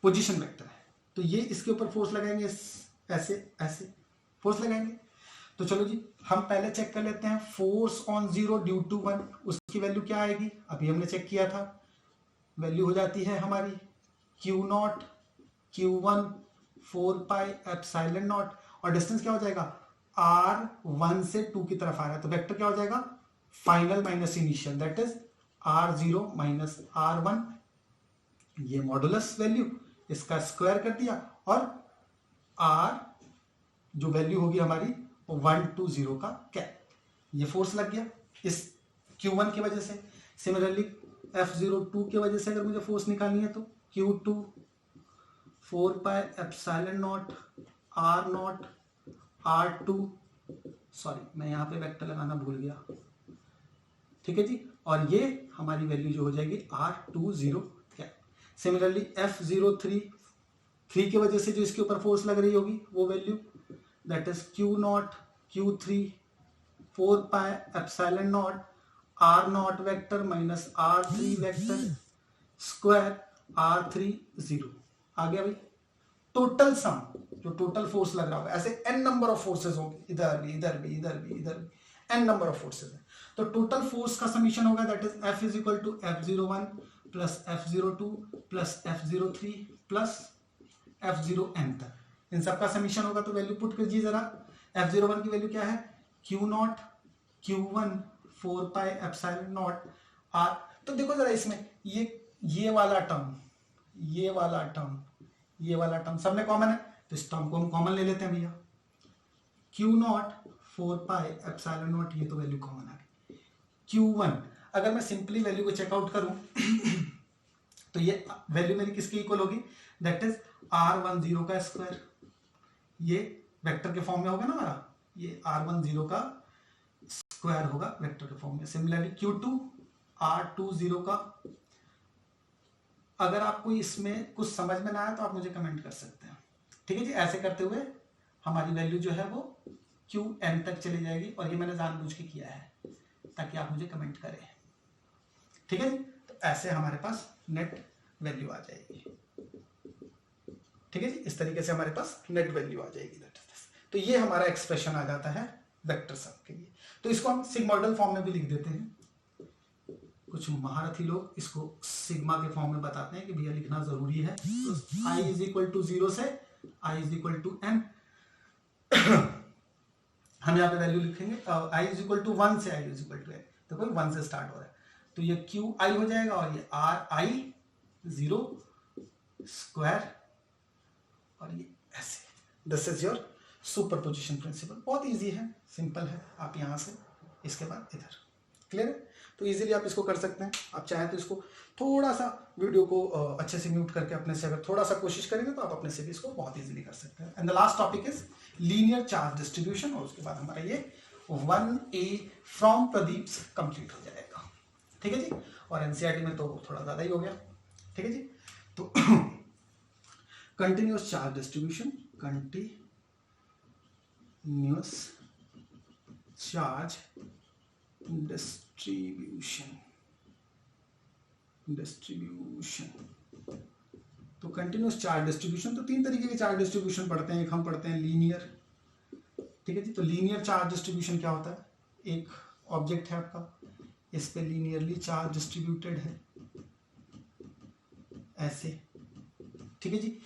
पोजीशन वेक्टर है। तो ये इसके ऊपर फोर्स लगाएंगे, ऐसे ऐसे फोर्स लगाएंगे। तो चलो जी, हम पहले चेक कर लेते हैं फोर्स ऑन 0 ड्यू टू 1, उसकी वैल्यू क्या आएगी, अभी हमने चेक किया था। वैल्यू हो जाती है हमारी Q0 Q1 4 pi epsilon not, और डिस्टेंस क्या हो जाएगा, R1 से 2 की तरफ आ रहा है, तो वेक्टर क्या हो जाएगा, final minus initial, that is R0 minus R1। ये मॉडुलस वैल्यू, इसका स्क्वायर कर दिया, और R जो वैल्यू होगी हमारी 120 का कैप। ये फोर्स लग गया इस Q1 की वजह से। सिमिलरली F02 की वजह से अगर मुझे फोर्स निकालनी है तो Q2 4 pi epsilon not R0 R2, sorry मैं यहाँ पे वेक्टर लगाना भूल गया। ठीक है जी, और ये हमारी वैल्यू जो हो जाएगी R20 कैप। सिमिलरली F03 3 की वजह से जो इसके ऊपर फोर्स लग रही होगी वो value, that is Q0 Q3 4 pi epsilon not R0 vector minus R3 vector square R30 आ गया भाई। टोटल सम, जो टोटल फोर्स लग रहा होगा, ऐसे n नंबर ऑफ फोर्सेस होंगे, इधर भी इधर भी इधर भी इधर भी n नंबर ऑफ फोर्सेस है। तो टोटल फोर्स का समीशन होगा, that is F is equal to F01 plus F02 plus F03 plus F0n तक, इन सबका समीशन होगा। तो वैल्यू पुट कीजिए जरा। F01 की वैल्यू क्या है, Q0 Q1 4 pi epsilon not R। तो देखो जरा इसमें ये वाला टर्म, ये वाला टर्म, ये वाला टर्म सब में कॉमन है, तो इस टर्म को हम कॉमन ले लेते हैं भैया। Q0 4 पाई एप्सिलॉन नॉट, ये तो वैल्यू कॉमन आ गई। Q1, अगर मैं सिंपली वैल्यू को चेकआउट करूं तो ये वैल्यू मेरी किसकी इक्वल होगी, दैट इज R10 का स्क्वायर, ये वेक्टर के फॉर्म में होगा ना हमारा, ये R10 का स्क्वायर होगा वेक्टर के फॉर्म में। सिमिलरली Q2 R20 का। अगर आपको इसमें कुछ समझ में ना आया तो आप मुझे कमेंट कर सकते हैं, ठीक है जी। ऐसे करते हुए हमारी वैल्यू जो है वो Qn तक चली जाएगी, और ये मैंने जानबूझ के किया है ताकि आप मुझे कमेंट करें, ठीक है जी। तो ऐसे हमारे पास नेट वैल्यू आ जाएगी, ठीक है जी। इस तरीके से हमारे पास नेट वैल्यू आ जाएगी, तो ये हमारा एक्सप्रेशन आ जाता है वेक्टर सम के लिए। तो इसको हम सिग्मोइडल फॉर्म में भी लिख देते हैं। कुछ महारथी लोग इसको सिग्मा के फॉर्म में बताते हैं कि भैया लिखना जरूरी है। तो i इज इक्वल टू 0 से i is equal to n, हम यहाँ पे वैल्यू लिखेंगे i इज इक्वल टू 1 से i is equal to n, तो कोई 1 से स्टार्ट हो रहा है, तो ये qi हो जाएगा और ये ri0 स्क्वायर, और ये ऐसे। This is your superposition principle. बहुत इजी है, सिंपल है। आप यहाँ से इसके बाद इधर, क्लियर है। तो इजीली आप इसको कर सकते हैं। आप चाहें तो इसको थोड़ा सा वीडियो को अच्छे से म्यूट करके अपने से अगर थोड़ा सा कोशिश करेंगे तो आप अपने से भी इसको बहुत इजीली कर सकते हैं। And the last topic is linear charge distribution, और उसके बाद हमारा ये 1A फ्रॉम प्रदीप कंप्लीट हो जाएगा, ठीक है जी। और एनसीईआरटी में तो थोड़ा ज़्यादा ही हो गया, ठीक है जी। तो continuous charge distribution, continuous charge distribution. तो कंटिन्यूअस चार्ज डिस्ट्रीब्यूशन, तो 3 तरीके के चार्ज डिस्ट्रीब्यूशन पढ़ते हैं। एक हम पढ़ते हैं लीनियर, ठीक है जी। तो लीनियर चार्ज डिस्ट्रीब्यूशन क्या होता है, एक ऑब्जेक्ट है आपका, इस पे लीनियरली चार्ज डिस्ट्रीब्यूटेड है ऐसे, ठीक है जी।